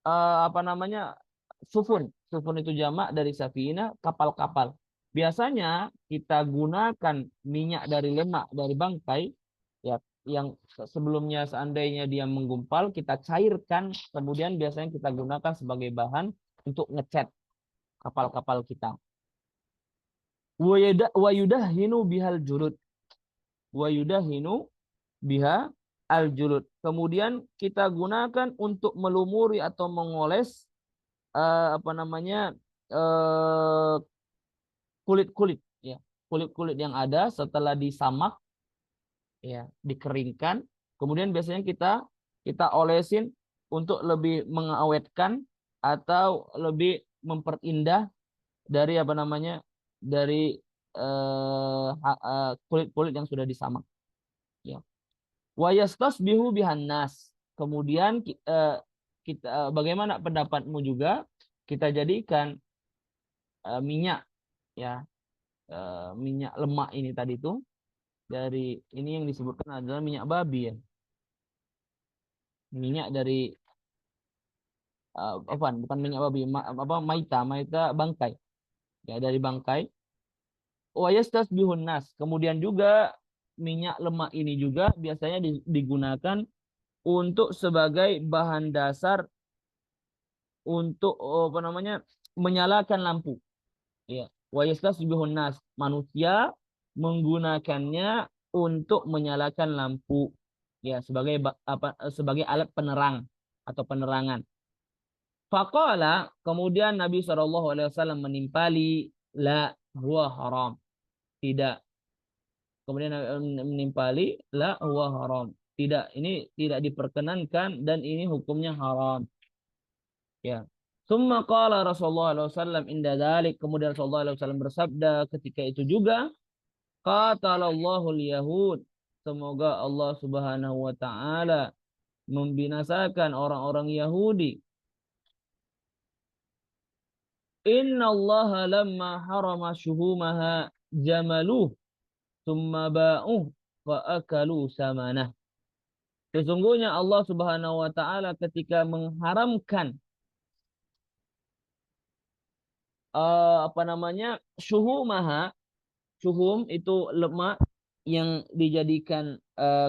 apa namanya, sufun. Sufun itu jamak dari safina, kapal-kapal. Biasanya kita gunakan minyak dari lemak dari bangkai, ya, yang sebelumnya seandainya dia menggumpal, kita cairkan, kemudian biasanya kita gunakan sebagai bahan untuk ngecat kapal-kapal kita. Wa yudahinu bihal julud. Wa yudahinu biha al julud. Kemudian kita gunakan untuk melumuri atau mengoles apa namanya, kulit-kulit, ya, kulit-kulit yang ada setelah disamak, ya, dikeringkan. Kemudian biasanya kita olesin untuk lebih mengawetkan atau lebih memperindah dari apa namanya, dari kulit-kulit yang sudah disamak, ya. Wa yastasbihu bihan nas. Kemudian kita bagaimana pendapatmu juga kita jadikan minyak, ya, minyak lemak ini tadi itu dari ini yang disebutkan adalah minyak babi, ya. Minyak dari bukan minyak babi, maita, maita bangkai, ya, dari bangkai. Wa yastasbihun nas. Kemudian juga minyak lemak ini juga biasanya digunakan untuk sebagai bahan dasar untuk apa namanya, menyalakan lampu, ya. Wa yastasbihun nas, manusia menggunakannya untuk menyalakan lampu, ya, sebagai sebagai alat penerang atau penerangan. Faqala, kemudian Nabi SAW menimpali, la huwa haram, tidak. Kemudian menimpali, la huwa haram, tidak, ini tidak diperkenankan dan ini hukumnya haram, ya. Summa qala Rasulullah SAW inda dzalik, kemudian Rasulullah SAW bersabda ketika itu juga, qatalallahu al-yahud, semoga Allah Subhanahu wa taala membinasakan orang-orang Yahudi. Inna Allah lamma harama syuhumaha jamaluh thumma ba'uh wa akalu samanah. Sesungguhnya Allah Subhanahu wa taala ketika mengharamkan apa namanya, syuhumaha, syuhum itu lemak yang dijadikan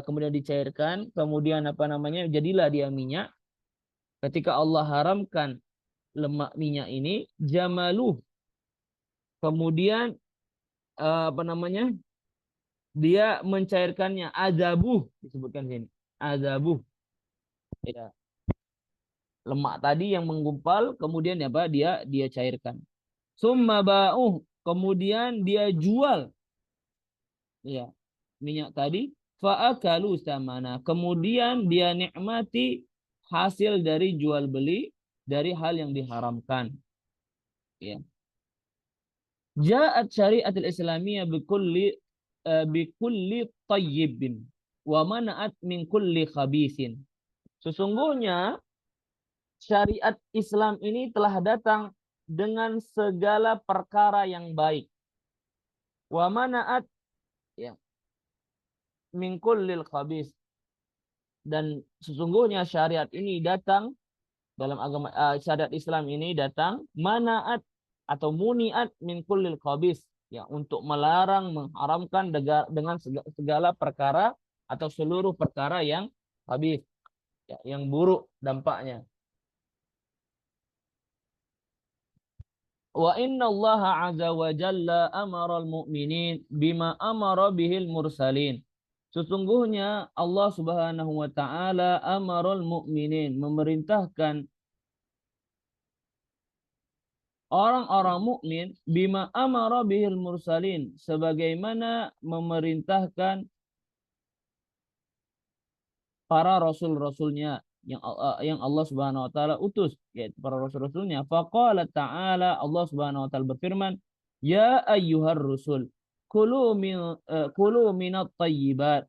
kemudian dicairkan, kemudian apa namanya, jadilah dia minyak. Ketika Allah haramkan lemak minyak ini, jamaluh, kemudian apa namanya, dia mencairkannya, azabuh disebutkan sini, azabuh, ya, lemak tadi yang menggumpal, kemudian apa, dia cairkan. Summa ba'uh, kemudian dia jual, ya, minyak tadi, fa'akalu samana, kemudian dia nikmati hasil dari jual beli dari hal yang diharamkan, ya. Ja'at syariatul islamiyah bikulli tayyibin wa mana'at min kulli khabisin. Sesungguhnya syariat Islam ini telah datang dengan segala perkara yang baik. Wa mana'at, ya, min kullil khabis, dan sesungguhnya syariat ini datang dalam agama, syariat Islam ini datang mana'at atau muniat min kullil khabis, ya, untuk melarang, mengharamkan dengan segala perkara atau seluruh perkara yang habis, ya, yang buruk dampaknya. Wa inna Allah azza wa jalla amara al-mu'minin bima amara bihil mursalin. Sesungguhnya Allah Subhanahu wa taala amaral mu'minin, memerintahkan orang-orang mukmin, bima amara bihil mursalin, sebagaimana memerintahkan para rasul-rasulnya yang Allah Subhanahu wa taala utus, yaitu para rasul-rasulnya. Faqala ta'ala, Allah Subhanahu wa taala berfirman, ya ayyuhar rusul kulu minat thayyibat.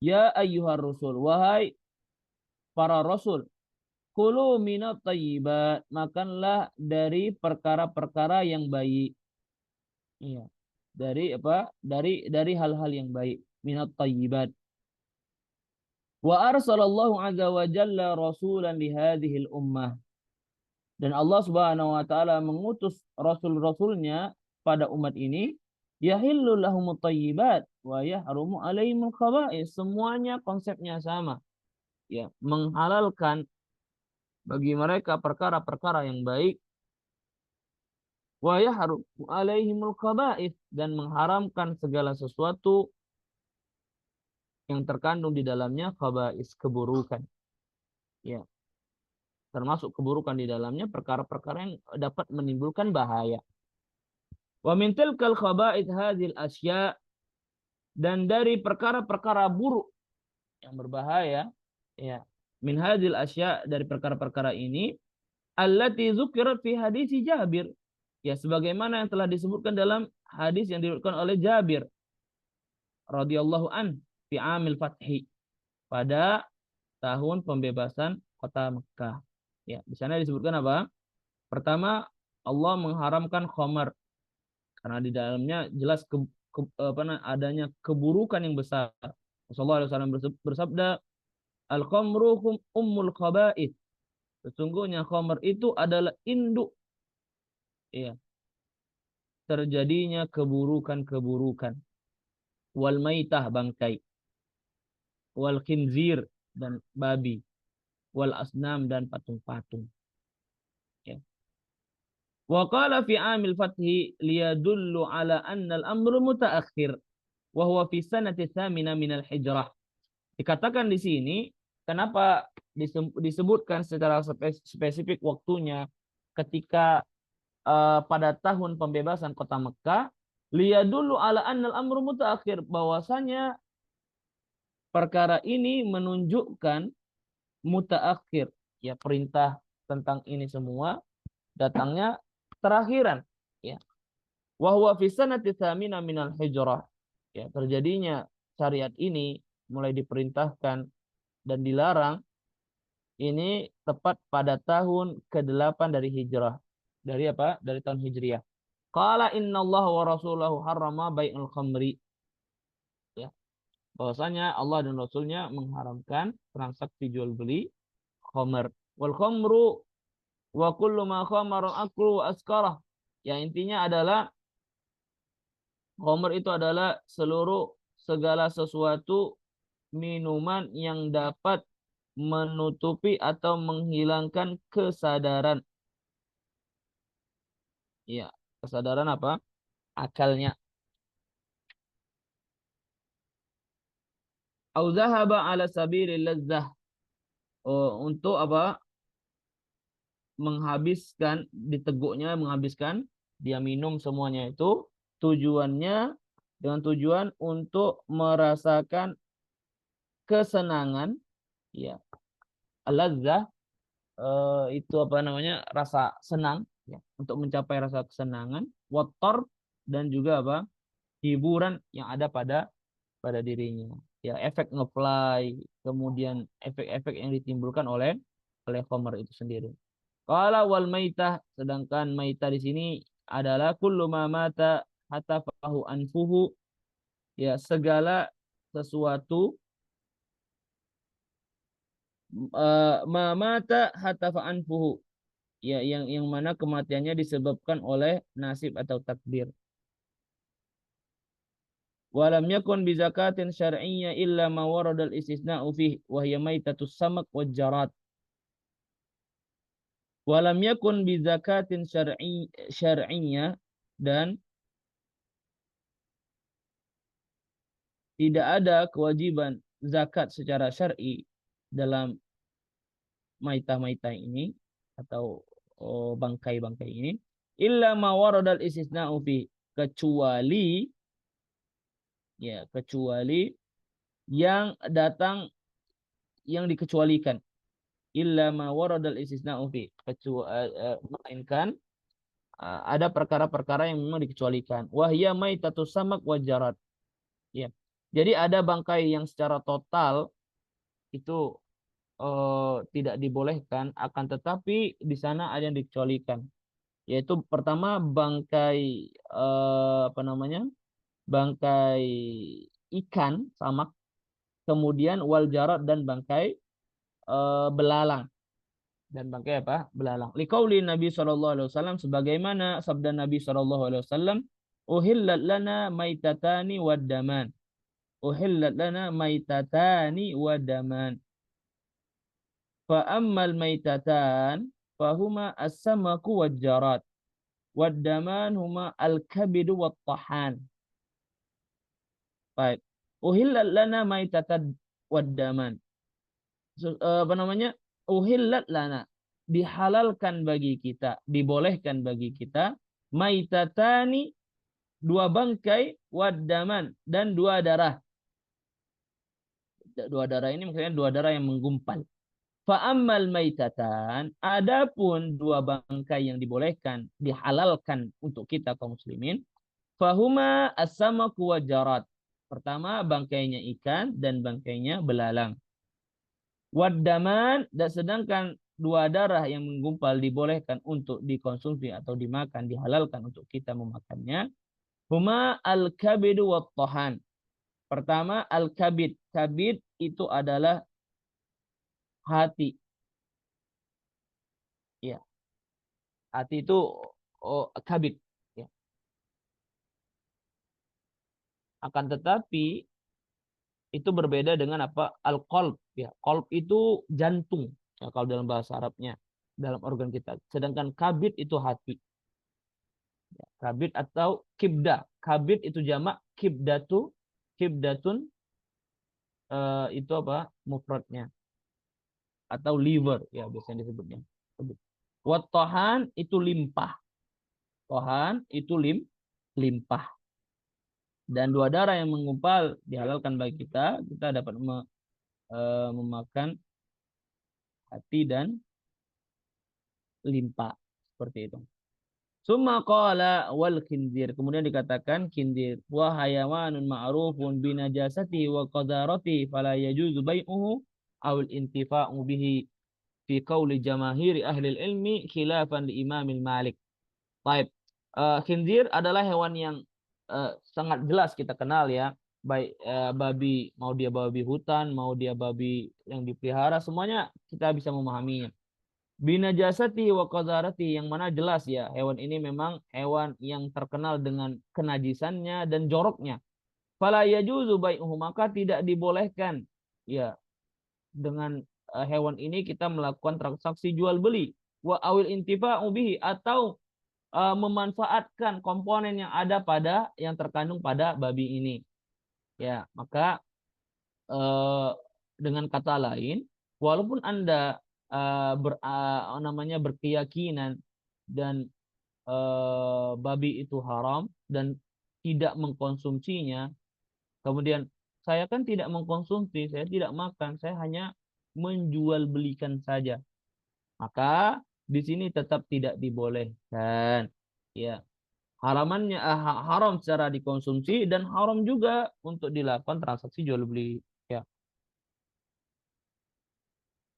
Ya ayyuhar rusul, wahai para rasul, kulu minat thayyibat, makanlah dari perkara-perkara yang baik. Iya. Dari apa? Dari hal-hal yang baik. Minat thayyibat. Wa arsalallahu azza wa jalla rasulan li hadhil ummah. Dan Allah Subhanahu wa taala mengutus rasul-rasulnya pada umat ini, yahillu lahumut thayyibat wa yahrumu alaihimul khaba'is. Semuanya konsepnya sama. Ya, menghalalkan bagi mereka perkara-perkara yang baik, wa yahrumu alaihimul khaba'is, dan mengharamkan segala sesuatu yang terkandung di dalamnya khaba'is, keburukan. Ya, termasuk keburukan di dalamnya perkara-perkara yang dapat menimbulkan bahaya. Wa min tilkal khaba'ith hadhil asya, dan dari perkara-perkara buruk yang berbahaya, ya, min hadhil asya, dari perkara-perkara ini, allati dzukirat fi hadis Jabir, ya, sebagaimana yang telah disebutkan dalam hadis yang diriwayatkan oleh Jabir radhiyallahu an fi amil fathi, pada tahun pembebasan kota Mekah. Ya, di sana disebutkan apa? Pertama, Allah mengharamkan khamar karena di dalamnya jelas adanya keburukan yang besar. Rasulullah SAW bersabda, al-khamru ummul khaba'ith. Sesungguhnya khamar itu adalah induk, ya, terjadinya keburukan-keburukan. Wal maitah, bangkai. Wal khinzir, dan babi. Wal asnam, dan patung-patung. Ya. Wa qala fi amil fathi liyadullu ala anna al-amru mutaakhir wa huwa fi sanati tsamina min al-hijrah. Dikatakan di sini, kenapa disebutkan secara spesifik waktunya ketika pada tahun pembebasan kota Mekah, liyadullu ala anna al-amru mutaakhir, bahwasanya perkara ini menunjukkan mutaakhir, ya, perintah tentang ini semua datangnya terakhiran, ya. Wa huwa fi sanati tsamina minal hijrah, ya, terjadinya syariat ini mulai diperintahkan dan dilarang ini tepat pada tahun ke-8 dari hijrah. Dari apa? Dari tahun Hijriah. Qala innallaha wa rasulahu harrama bai'ul khamri, ya. Bahwasanya Allah dan Rasulnya mengharamkan transaksi jual beli khamr. Wal khamru wa kullu ma khamara aklu wa askarah. Yang intinya adalah khamr itu adalah segala sesuatu minuman yang dapat menutupi atau menghilangkan kesadaran. Ya, kesadaran apa? Akalnya. Au zahaba ala sabilil lazzah. Oh, untuk apa? Menghabiskan, diteguknya menghabiskan, dia minum semuanya itu tujuannya dengan tujuan untuk merasakan kesenangan, ya. Al-lazzah itu apa namanya? Rasa senang, ya, untuk mencapai rasa kesenangan, watar, dan juga apa? Hiburan yang ada pada dirinya. Ya, efek ngefly, kemudian efek-efek yang ditimbulkan oleh khamar itu sendiri. Qala wal maitah, sedangkan maitah di sini adalah kullu ma mata hatafahu anfuhu, ya, segala sesuatu ma mata hatafa anfuhu, ya, yang mana kematiannya disebabkan oleh nasib atau takdir. Walam yakun bi zakatin syar'iyya illa ma warada al-istisna'u fihi wa hiya maitatus samak wal jarat. Walam yakun bi zakatin syar'iyya, dan tidak ada kewajiban zakat secara syar'i dalam maitah-maitah ini atau bangkai-bangkai ini, illa ma waradal istisna'u fi, kecuali, ya, kecuali yang datang yang dikecualikan. Illa ma waradal istisna'u fi. Melainkan ada perkara-perkara yang memang dikecualikan. Wahya maitatus samak wajarat. Ya. Jadi ada bangkai yang secara total itu tidak dibolehkan, akan tetapi di sana ada yang dikecualikan. Yaitu pertama bangkai apa namanya? Bangkai ikan samak, kemudian wal jarat dan bangkai belalang. Dan bangkai apa? Belalang. Liqauli Nabi sallallahu alaihi wasallam, sebagaimana sabda Nabi sallallahu alaihi wasallam, uhillat lana maitatani wad-daman. Uhillat lana maitatani wad-daman. Fa ammal maitatan fahuma as-samaku wad-jarat. Wad-daman huma al-kabidu wat-tahan. Baik. Uhillat lana maitatan wad-daman. Apa namanya? Uhillat lana, dihalalkan bagi kita, dibolehkan bagi kita, maitatani, dua bangkai, wadaman, dan dua darah. Dua darah ini maksudnya dua darah yang menggumpal. Fa'ammal maitatan, adapun dua bangkai yang dibolehkan, dihalalkan untuk kita kaum muslimin, fahuma as-samaku wajarat. Pertama bangkainya ikan dan bangkainya belalang. Wadaman, dan sedangkan dua darah yang menggumpal dibolehkan untuk dikonsumsi atau dimakan, dihalalkan untuk kita memakannya. Huma al-kabidu wa tahan. Pertama al-kabid. Kabid itu adalah hati. Ya, hati itu kabid. Ya. Akan tetapi itu berbeda dengan apa? Al-qalb. Ya, qalb itu jantung. Ya, kalau dalam bahasa Arabnya, dalam organ kita. Sedangkan kabid itu hati. Ya, kabid atau kibda. Kabid itu jamak, kibdatun itu apa? Mufradnya. Atau liver, ya biasanya disebutnya. Wat tohan itu limpah. Tohan itu limpah. Dan dua darah yang menggumpal dihalalkan bagi kita. Kita dapat memakan hati dan limpa, seperti itu. Summa qala wal khinzir, kemudian dikatakan khinzir, wa hayawanun ma'rufun binajasati wa qadarati fala yajuzu bai'uhu aw al-intifa'u bihi fi qauli jamahiri ahli ilmi khilafan li Imamil Malik. Baik. Khinzir adalah hewan yang sangat jelas kita kenal ya. Baik babi, mau dia babi hutan, mau dia babi yang dipelihara, semuanya kita bisa memahaminya. Binajasati wa qadarati, yang mana jelas ya hewan ini memang hewan yang terkenal dengan kenajisannya dan joroknya. Fala yajuzu bai'uhu, maka tidak dibolehkan ya dengan hewan ini kita melakukan transaksi jual beli. Wa awil intifa'u bihi, atau memanfaatkan komponen yang ada pada yang terkandung pada babi ini. Ya, maka dengan kata lain, walaupun Anda namanya berkeyakinan dan babi itu haram dan tidak mengkonsumsinya, kemudian saya kan tidak mengkonsumsi, saya tidak makan, saya hanya menjual belikan saja, maka di sini tetap tidak dibolehkan. Ya, haramannya haram secara dikonsumsi dan haram juga untuk dilakukan transaksi jual beli. Ya.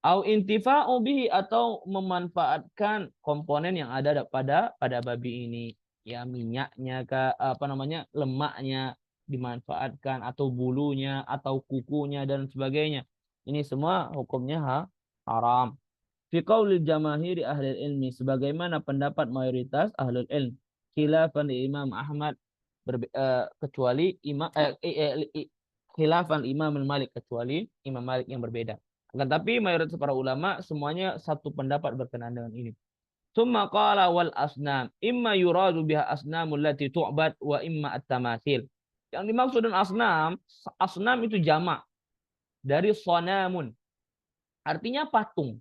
Au intifa'u bihi, atau memanfaatkan komponen yang ada pada babi ini. Ya, minyaknya apa namanya, lemaknya dimanfaatkan, atau bulunya atau kukunya dan sebagainya. Ini semua hukumnya haram. Fi qaulil jamahiri ahli ilmi, sebagaimana pendapat mayoritas ahli ilm. Khilafan Imam Ahmad, kecuali khilafan Imam Malik, kecuali Imam Malik yang berbeda. Akan tapi mayoritas para ulama semuanya satu pendapat berkenaan dengan ini. Summa qala wal asnam, imma yuradu biha asnamul lati tu'bad wa imma at-tamathil. Yang dimaksud dengan asnam, asnam itu jamak dari sonamun. Artinya patung.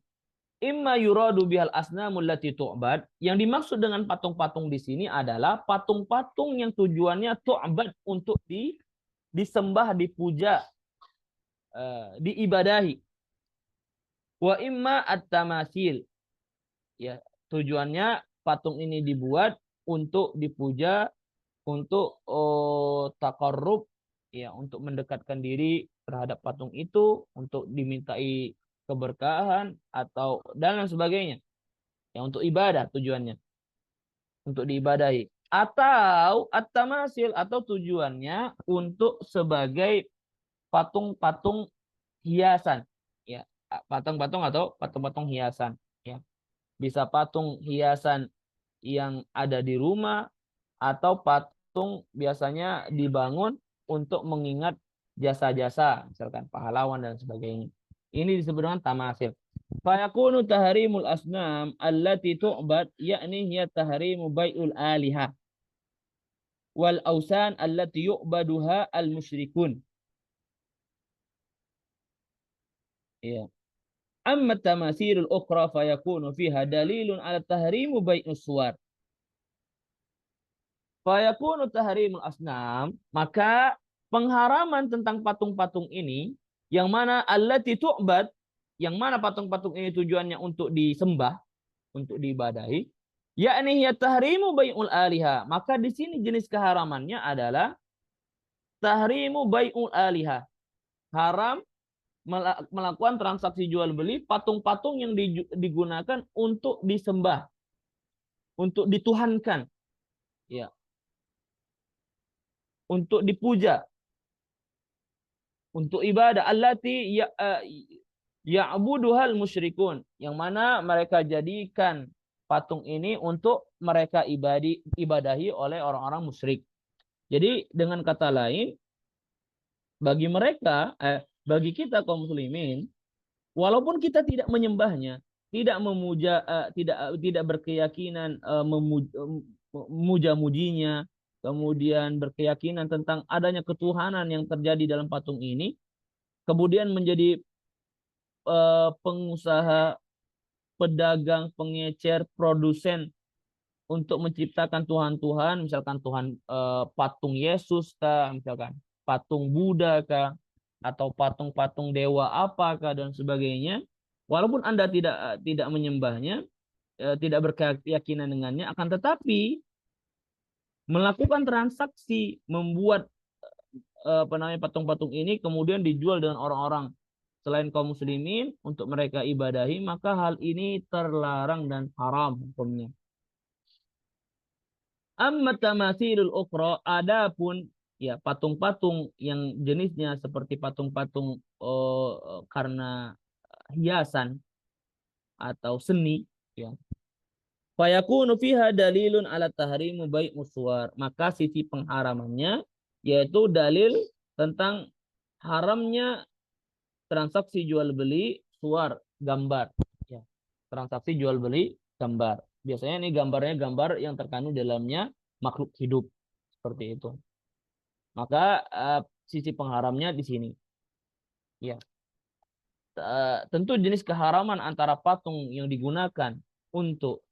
Imma yuradu bihal asnamul lati tu'bad. Yang dimaksud dengan patung-patung di sini adalah patung-patung yang tujuannya tu'bad, untuk disembah, dipuja, diibadahi. Wa imma at-tamasil. Ya, tujuannya patung ini dibuat untuk dipuja, untuk takarrub, ya, untuk mendekatkan diri terhadap patung itu, untuk dimintai keberkahan atau dan lain sebagainya. Ya, untuk ibadah tujuannya, untuk diibadahi. Atau at-tamasil, atau tujuannya untuk sebagai patung-patung hiasan. Ya, patung-patung atau patung-patung hiasan. Ya, bisa patung hiasan yang ada di rumah, atau patung biasanya dibangun untuk mengingat jasa-jasa, misalkan pahlawan dan sebagainya. Ini disebut dengan tamasil. Fayakunu tahrimul asnam allati tu'bad, yakni hiya tahrimu bai'ul alihah wal ausan allati yu'baduha al musyrikun. Ya. Amma tamasilul ukhra fayakunu fiha dalilun ala tahrimu bai'us suwar. Fayakunu tahrimul asnam, maka pengharaman tentang patung-patung ini, yang mana allati tu'bad, yang mana patung-patung ini tujuannya untuk disembah, untuk diibadahi, yakni ya tahrimu bai'ul aliha. Maka di sini jenis keharamannya adalah tahrimu bai'ul aliha. Haram melakukan transaksi jual beli patung-patung yang digunakan untuk disembah, untuk dituhankan, ya, untuk dipuja, untuk ibadah. Allati ya'buduhal musyrikun, yang mana mereka jadikan patung ini untuk mereka ibadahi oleh orang-orang musyrik. Jadi dengan kata lain, bagi mereka, bagi kita kaum muslimin, walaupun kita tidak menyembahnya, tidak memuja, tidak berkeyakinan memuja-mujinya, kemudian berkeyakinan tentang adanya ketuhanan yang terjadi dalam patung ini, kemudian menjadi pengusaha, pedagang, pengecer, produsen untuk menciptakan Tuhan-Tuhan, misalkan Tuhan patung Yesus kah, misalkan patung Buddha kah, atau patung-patung dewa apakah dan sebagainya. Walaupun Anda tidak menyembahnya, tidak berkeyakinan dengannya, akan tetapi melakukan transaksi membuat patung-patung ini kemudian dijual dengan orang-orang selain kaum muslimin untuk mereka ibadahi, maka hal ini terlarang dan haram hukumnya. Amma tamathilul ukhra, adapun ya patung-patung yang jenisnya seperti patung-patung karena hiasan atau seni, ya. Fayakunu fiha dalilun ala tahrimu bai'us suwar, maka sisi pengharamannya yaitu dalil tentang haramnya transaksi jual beli suar, gambar, ya. Transaksi jual beli gambar. Biasanya ini gambarnya gambar yang terkandung dalamnya makhluk hidup seperti itu. Maka sisi pengharamnya di sini. Ya, tentu jenis keharaman antara patung yang digunakan untuk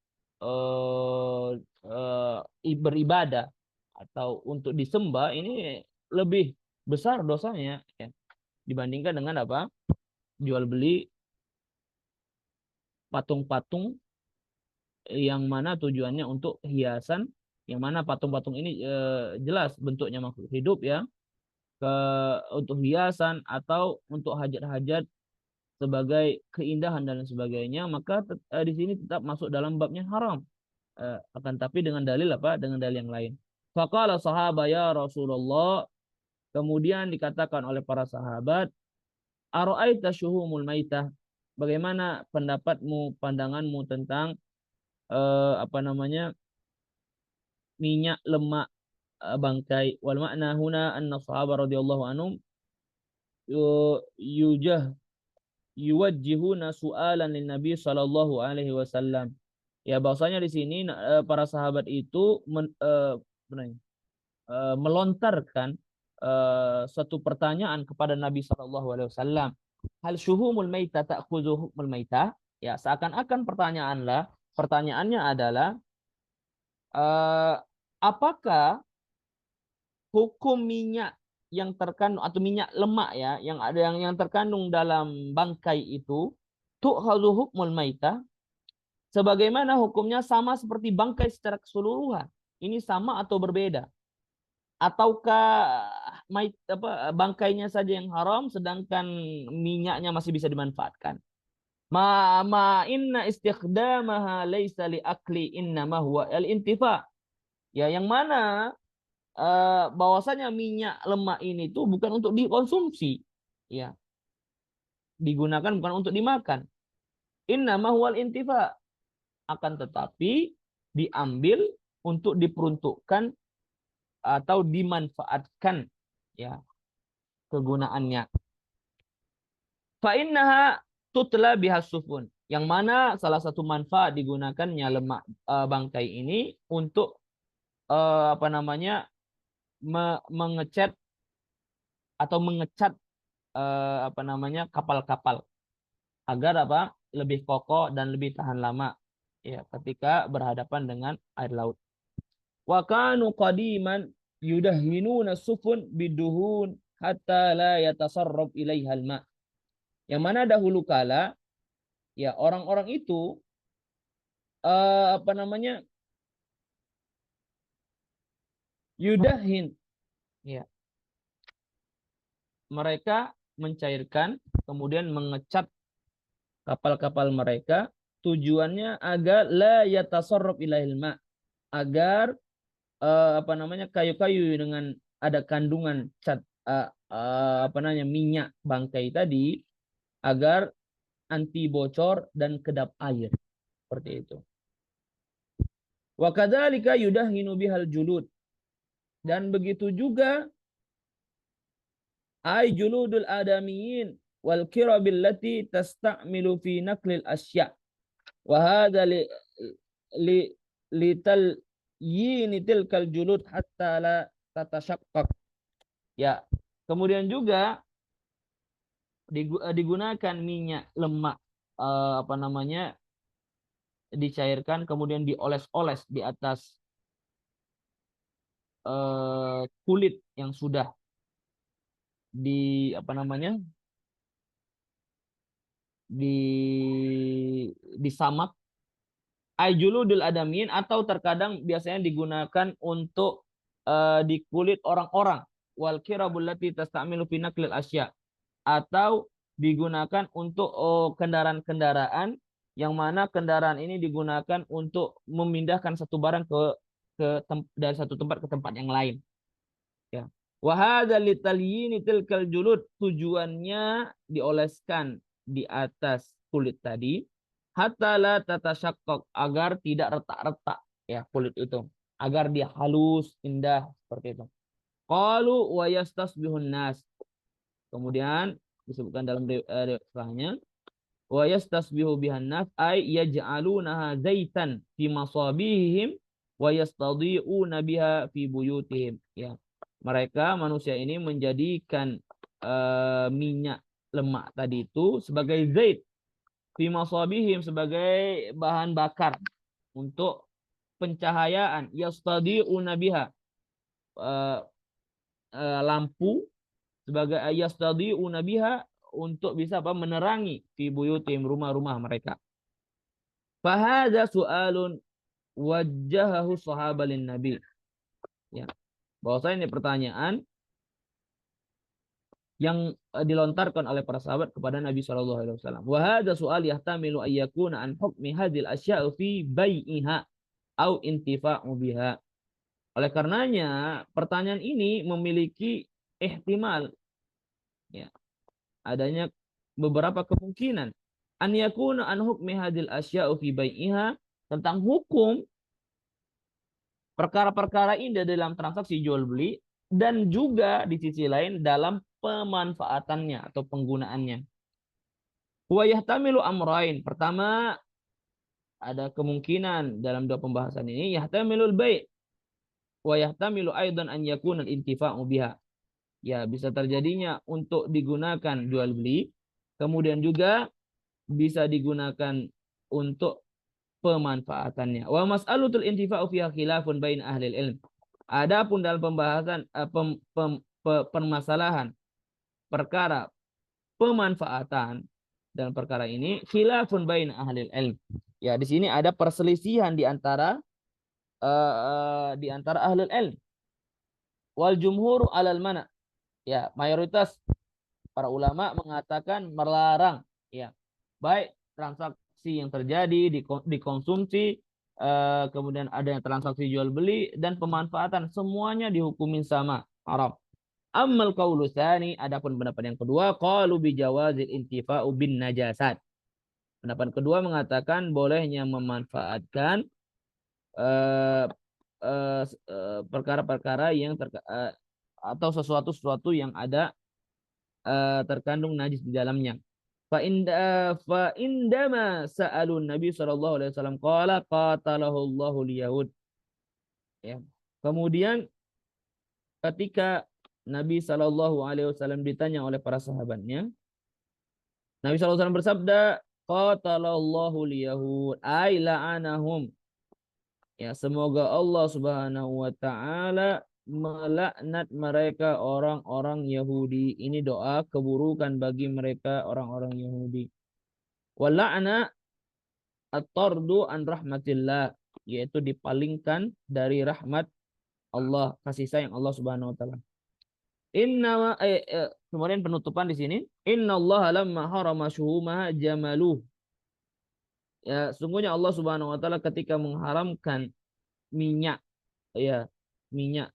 beribadah atau untuk disembah ini lebih besar dosanya, ya, dibandingkan dengan apa? Jual beli patung-patung yang mana tujuannya untuk hiasan, yang mana patung-patung ini jelas bentuknya makhluk hidup, ya, ke untuk hiasan atau untuk hajat-hajat sebagai keindahan dan sebagainya, maka di sini tetap masuk dalam babnya haram. Akan tapi dengan dalil apa? Dengan dalil yang lain. Faqala sahabat ya Rasulullah, kemudian dikatakan oleh para sahabat, ara'aita syuhumul maitah, bagaimana pendapatmu, pandanganmu tentang apa namanya, minyak lemak bangkai. Wal makna huna anna sahabat radhiyallahu anhum yujah yuwajjihuna su'alan lin Nabi sallallahu alaihi wasallam. Ya, bahwasanya di sini para sahabat itu melontarkan satu pertanyaan kepada Nabi sallallahu alaihi wasallam. Hal syuhumul maita ta'khudhu hukmul maita? Ya, seakan-akan pertanyaannya adalah uh, apakah hukum minyak yang terkandung atau minyak lemak, ya, yang ada yang terkandung dalam bangkai itu tu'khadhu hukmul maitah, sebagaimana hukumnya sama seperti bangkai secara keseluruhan. Ini sama atau berbeda? Ataukah bangkainya saja yang haram sedangkan minyaknya masih bisa dimanfaatkan? Ma inna istikhdamaha laisa li akli innama huwa al-intifa. Ya, yang mana bahwasanya minyak lemak ini tuh bukan untuk dikonsumsi. Ya, digunakan bukan untuk dimakan. Innama huwa al-intifa. Akan tetapi diambil untuk diperuntukkan atau dimanfaatkan, ya, kegunaannya. Fa innaha tutla bihas sufun. Yang mana salah satu manfaat digunakannya lemak bangkai ini untuk apa namanya mengecat atau mengecat apa namanya kapal-kapal agar apa lebih kokoh dan lebih tahan lama, ya, ketika berhadapan dengan air laut. Wa kanu qadiman yudahhinuna sufun biduhun hatta la yatasarrab ilaiha al-ma. Yang mana dahulu kala, ya, orang-orang itu apa namanya yudahin, ya, mereka mencairkan kemudian mengecat kapal-kapal mereka, tujuannya agar la yatasarrab ilahil ma, agar apa namanya kayu-kayu dengan ada kandungan cat apa namanya minyak bangkai tadi agar anti bocor dan kedap air, seperti itu. Wa kadzalika yudahinu bihal julud, dan begitu juga ay juludul adamiyin wal kirabil lati tasta'milu fi naqlil asya. Wa hadha li lital yini tilkal julud hatta la tatashaqqaq. Ya, kemudian juga digunakan minyak lemak apa namanya dicairkan kemudian dioles-oles di atas kulit yang sudah di apa namanya disamak, ajuludul adamin, atau terkadang biasanya digunakan untuk di kulit orang-orang, wal kirabul lati tastamilu fi naqlil asya, atau digunakan untuk kendaraan-kendaraan yang mana kendaraan ini digunakan untuk memindahkan satu barang dari satu tempat ke tempat yang lain, ya. Wa hadza litalyini tilkal julud, tujuannya dioleskan di atas kulit tadi hatta la tatasyaqqaq, agar tidak retak-retak, ya, kulit itu, agar dia halus, indah, seperti itu. Qalu wa yastasbihun nas, kemudian disebutkan dalam riwayatnya wa yastasbihu bihan nas ay yaj'alunaha zaitan fi masabihim wa yastadhi'una biha fi buyutihim, ya, mereka manusia ini menjadikan minyak lemak tadi itu sebagai zait fi masabihim, sebagai bahan bakar untuk pencahayaan, yastadhi'una biha lampu, sebagai yastadhi'una biha untuk bisa apa menerangi fi buyutim rumah-rumah mereka. Fahadza su'alun wajjahahu sahabat lin nabi, ya, bahwasanya ini pertanyaan yang dilontarkan oleh para sahabat kepada Nabi Shallallahu Alaihi Wasallam. Wa hadza su'al yahtamilu an yakuna an hukmi hadhil asya'u fi bai'iha au intifa'u biha. Oleh karenanya pertanyaan ini memiliki ihtimal, ya, adanya beberapa kemungkinan an yakuna an hukmi hadil asya'u fi bai'iha, tentang hukum perkara-perkara ini dalam transaksi jual beli, dan juga di sisi lain dalam pemanfaatannya atau penggunaannya. Wa yahtamilu amrain, pertama ada kemungkinan dalam dua pembahasan ini, yahtamilul bai' wa yahtamilu aidan an yakuna al-intifa'u biha, ya, bisa terjadinya untuk digunakan jual beli, kemudian juga bisa digunakan untuk pemanfaatannya. Wa mas'alutul intifa'u fiha khilafun bain ahli ilm. Adapun dalam pembahasan permasalahan perkara pemanfaatan, dalam perkara ini khilafun bain ahli ilm. Ya, di sini ada perselisihan di antara ahli ilm. Wal jumhur alal mana? Ya, mayoritas para ulama mengatakan melarang, ya, baik transaksi yang terjadi dikonsumsi, kemudian adanya transaksi jual beli dan pemanfaatan, semuanya dihukumin sama, haram. Ammal qaulu tsani, adapun pendapat yang kedua, qalu bi jawazil intifa'u bin najasat. Pendapat kedua mengatakan bolehnya memanfaatkan eh, perkara-perkara yang atau sesuatu-sesuatu yang ada terkandung najis di dalamnya. Fa indama sa'alun Nabi sallallahu alaihi wasallam qala qatalahu Allahu liyahud. Ya. Kemudian ketika Nabi sallallahu alaihi wasallam ditanya oleh para sahabatnya, Nabi sallallahu alaihi wasallam bersabda, qatalallahu liyahud ay la'anahum. Ya, semoga Allah Subhanahu wa taala melaknat mereka orang-orang Yahudi. Ini doa keburukan bagi mereka orang-orang Yahudi. Wala'na at-tardu an rahmatillah, yaitu dipalingkan dari rahmat Allah, kasih sayang Allah Subhanahu wa taala. Kemudian penutupan di sini, innallaha lamma harama syuhumaha jamaluh. Ya, sungguhnya Allah Subhanahu wa taala ketika mengharamkan minyak, ya, minyak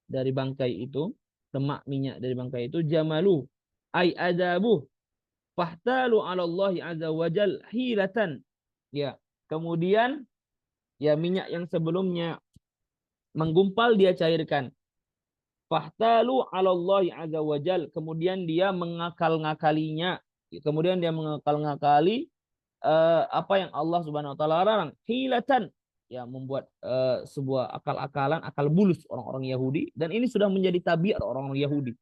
dari bangkai itu, lemak minyak dari bangkai itu, jamalu ay adabu fahtalu 'ala Allah azza wajal hilatan. Ya, kemudian ya minyak yang sebelumnya menggumpal dia cairkan. Fahtalu 'ala Allah azza wajal, kemudian dia mengakal-ngakalinya. Kemudian dia mengakal-ngakali apa yang Allah Subhanahu wa taala larang, hilatan, ya, membuat sebuah akal-akalan, akal bulus orang-orang Yahudi, dan ini sudah menjadi tabiat orang-orang Yahudi.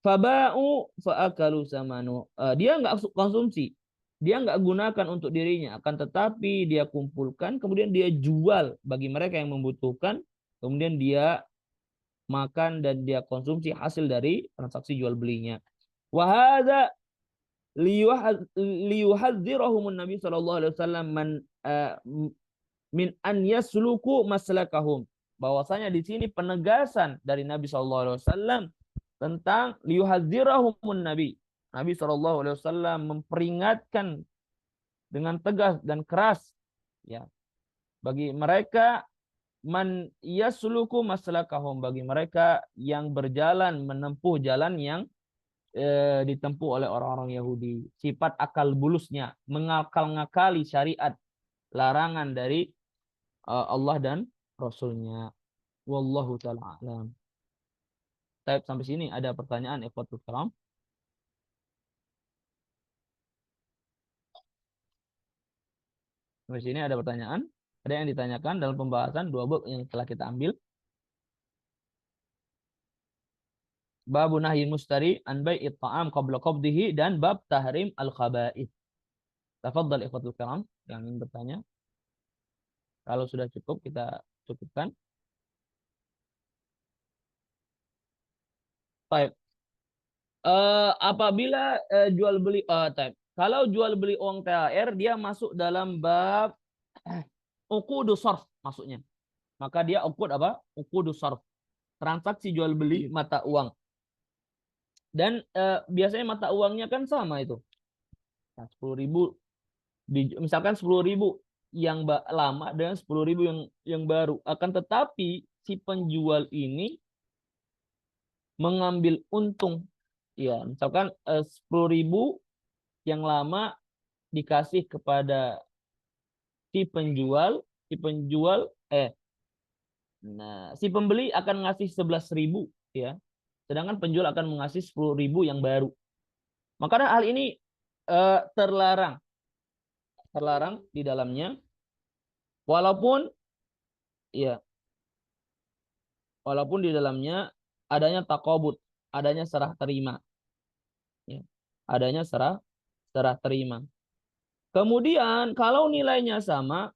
Faba'u fa'akalu samanu. Dia nggak konsumsi, dia nggak gunakan untuk dirinya, akan tetapi dia kumpulkan, kemudian dia jual bagi mereka yang membutuhkan, kemudian dia makan dan dia konsumsi hasil dari transaksi jual belinya. Wahada liyuhadzirahumun Nabi sallallahu alaihi wasallam min an yasluku maslakahum. Bahwasanya di sini penegasan dari Nabi sallallahu alaihi wasallam tentang liyuhadzirahumun Nabi. Nabi sallallahu alaihi wasallam memperingatkan dengan tegas dan keras, ya, bagi mereka man yasluku maslakahum, bagi mereka yang berjalan menempuh jalan yang ditempuh oleh orang-orang Yahudi. Sifat akal bulusnya, mengakal-ngakali syariat, larangan dari Allah dan Rasulnya. Wallahu ta'ala alam. Sampai sini ada pertanyaan, ikhwatul karam? Sampai sini ada pertanyaan? Ada yang ditanyakan dalam pembahasan dua bab yang telah kita ambil? Bab nahyi mustari an bai'it ta'am qabla qabdihi dan bab tahrim al-khaba'ith. Tafadhal ikhwatul karam yang ingin bertanya. Kalau sudah cukup kita cukupkan. Baik. Apabila jual beli kalau jual beli uang THR dia masuk dalam bab uqudus sarf maksudnya. Maka dia uqudus sarf. Transaksi jual beli mata uang. Dan biasanya mata uangnya kan sama itu. Nah, 10.000 misalkan 10.000 yang lama dengan 10.000 yang baru. Akan tetapi si penjual ini mengambil untung. Ya, misalkan 10.000 yang lama dikasih kepada si penjual si pembeli akan ngasih 11.000, ya. Sedangkan penjual akan mengasih 10.000 yang baru. Maka hal ini terlarang di dalamnya, walaupun ya walaupun di dalamnya adanya takobut, adanya serah terima, ya. Adanya serah terima. Kemudian kalau nilainya sama,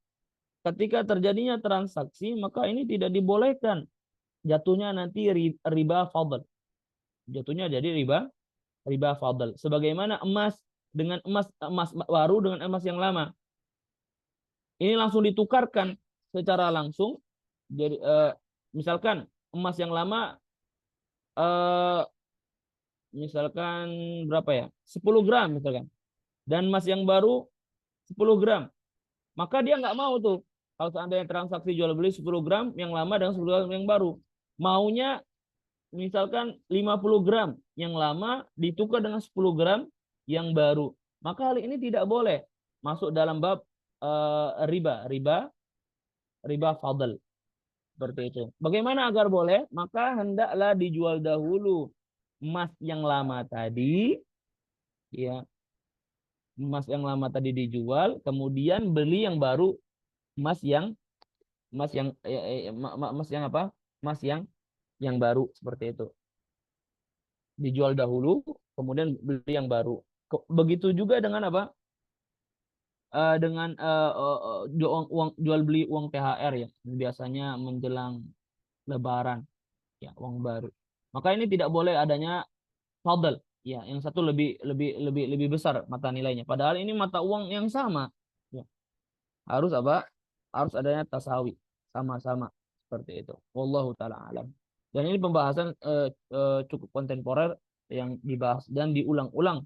ketika terjadinya transaksi, maka ini tidak dibolehkan. Jatuhnya nanti riba fadl. Jatuhnya jadi riba riba fadl. Sebagaimana emas dengan emas baru dengan emas yang lama. Ini langsung ditukarkan secara langsung. Jadi misalkan emas yang lama eh, misalkan berapa ya? 10 gram misalkan. Dan emas yang baru 10 gram. Maka dia nggak mau tuh. Kalau seandainya transaksi jual beli 10 gram yang lama dengan 10 gram yang baru. Maunya misalkan 50 gram yang lama ditukar dengan 10 gram yang baru. Maka hal ini tidak boleh masuk dalam bab riba fadl. Seperti itu. Bagaimana agar boleh? Maka hendaklah dijual dahulu emas yang lama tadi, ya, emas yang lama tadi dijual, kemudian beli yang baru, emas yang emas yang apa? Emas yang baru seperti itu. Dijual dahulu, kemudian beli yang baru. Begitu juga dengan apa? Dengan jual beli uang THR ya, biasanya menjelang Lebaran, ya, uang baru. Maka ini tidak boleh adanya fadl, ya, yang satu lebih besar mata nilainya. Padahal ini mata uang yang sama, ya. Harus apa? Harus adanya tasawi, sama-sama seperti itu. Wallahu taala alam. Dan ini pembahasan cukup kontemporer yang dibahas dan diulang-ulang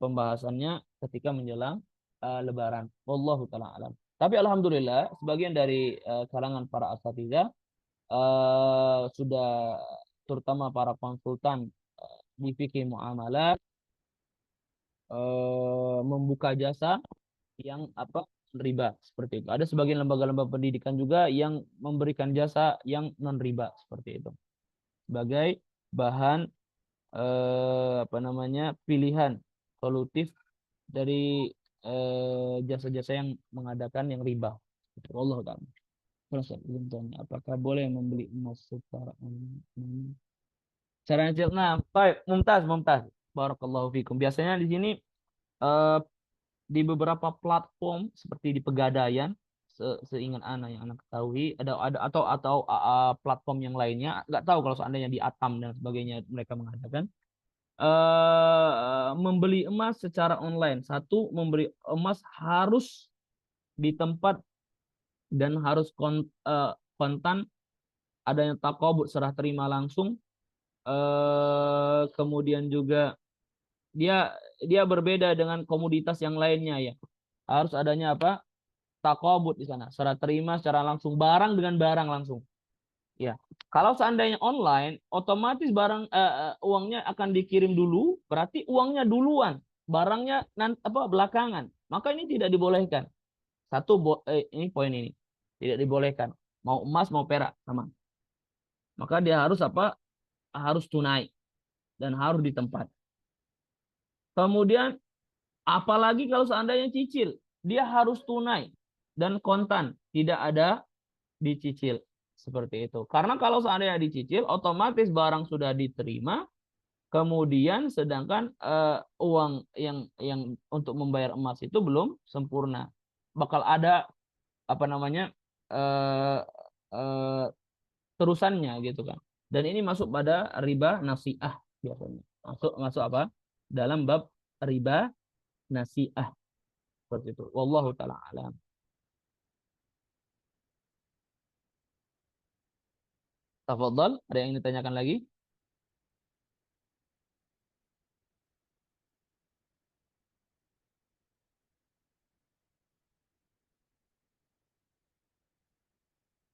pembahasannya ketika menjelang Lebaran. Wallahu taala alam. Tapi alhamdulillah sebagian dari kalangan para asatidzah sudah, terutama para konsultan di fikih muamalah, membuka jasa yang apa, riba seperti itu. Ada sebagian lembaga-lembaga pendidikan juga yang memberikan jasa yang non riba seperti itu sebagai bahan apa namanya, pilihan solutif dari jasa-jasa yang mengadakan yang riba. Allah taala. Apakah boleh membeli emas secara online? Caranya cil. Nah, baik, Mumtaz, Mumtaz. Barakallahu fikum. Biasanya di sini eh, di beberapa platform seperti di Pegadaian, seingat anak yang anak ketahui, ada atau platform yang lainnya, nggak tahu kalau seandainya di Atam dan sebagainya mereka mengadakan membeli emas secara online. Satu, membeli emas harus di tempat dan harus kontan, adanya takobut, serah terima langsung. Kemudian juga dia dia berbeda dengan komoditas yang lainnya ya. Harus adanya apa? Takobut di sana, serah terima secara langsung, barang dengan barang langsung. Ya. Kalau seandainya online, otomatis uangnya akan dikirim dulu, berarti uangnya duluan, barangnya belakangan. Maka ini tidak dibolehkan. Satu, ini poin ini. Tidak dibolehkan. Mau emas mau perak sama. Maka dia harus apa? Harus tunai dan harus di tempat. Kemudian apalagi kalau seandainya cicil, dia harus tunai dan kontan, tidak ada dicicil seperti itu. Karena kalau seandainya dicicil, otomatis barang sudah diterima, kemudian sedangkan uang yang untuk membayar emas itu belum sempurna. Bakal ada apa namanya eh, eh, terusannya gitu kan. Dan ini masuk pada riba nasiah biasanya. Masuk apa? Dalam bab riba nasiah seperti itu. Wallahu taala alam. Tafadhal, ada yang ditanyakan lagi?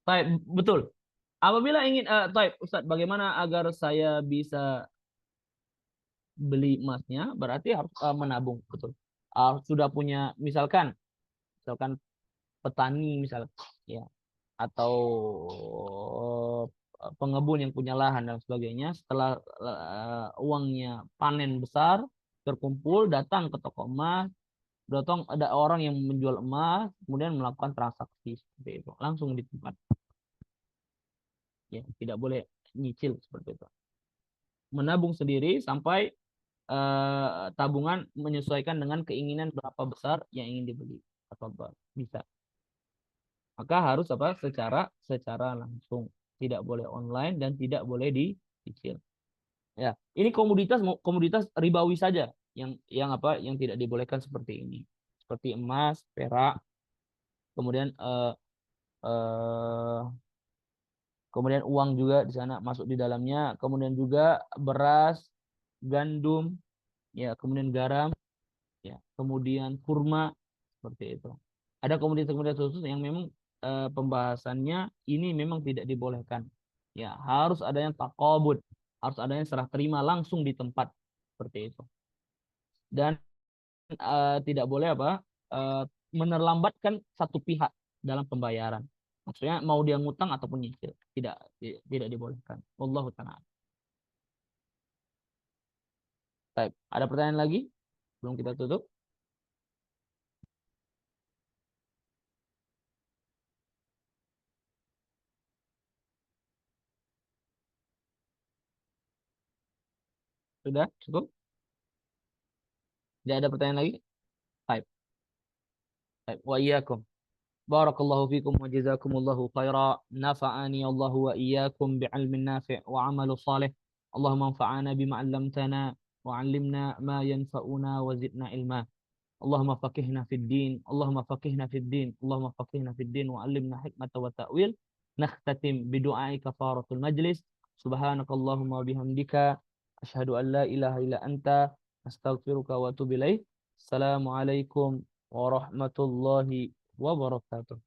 Baik, betul. Apabila ingin, Ustaz, bagaimana agar saya bisa beli emasnya? Berarti harus menabung, betul. Sudah punya, misalkan petani misal, ya, atau pengebun yang punya lahan dan sebagainya. Setelah uangnya panen besar, terkumpul, datang ke toko emas, datang ada orang yang menjual emas, kemudian melakukan transaksi seperti itu, langsung di tempat. Ya, tidak boleh nyicil seperti itu. Menabung sendiri sampai tabungan menyesuaikan dengan keinginan berapa besar yang ingin dibeli atau bisa. Maka harus apa? Secara langsung. Tidak boleh online dan tidak boleh dicicil. Ya, ini komoditas ribawi saja yang apa yang tidak dibolehkan seperti ini. Seperti emas, perak, kemudian eh, kemudian uang juga di sana masuk di dalamnya, kemudian juga beras, gandum, ya, kemudian garam, ya, kemudian kurma seperti itu. Ada komoditas-komoditas khusus yang memang pembahasannya ini memang tidak dibolehkan. Ya, harus adanya takobut, harus adanya serah terima langsung di tempat seperti itu. Dan tidak boleh apa eh, menerlambatkan satu pihak dalam pembayaran. Maksudnya mau dia ngutang ataupun nyicil, tidak dibolehkan. Wallahu taala. Baik, ada pertanyaan lagi? Belum kita tutup. Sudah cukup? Tidak ada pertanyaan lagi? Baik, baik. Wa iyyakum. Barakallahu fikum wa jazakumullahu khaira. Nafa'ani Allah wa iyyakum bi'ilmin nafi' wa 'amalin salih. Allahumma anfa'na bima 'allamtana wa 'allimna ma yanfa'una wa zidna ilma. اللهم فقهنا في الدين اللهم فقهنا في الدين اللهم فقهنا في الدين وعلمنا حكمة والتأويل. نختتم بدعاء كفارة المجلس. سبحانك اللهم وبحمدك أشهد أن لا إله إلا أنت أستغفرك وأتوب إليك. السلام عليكم ورحمة الله وبركاته.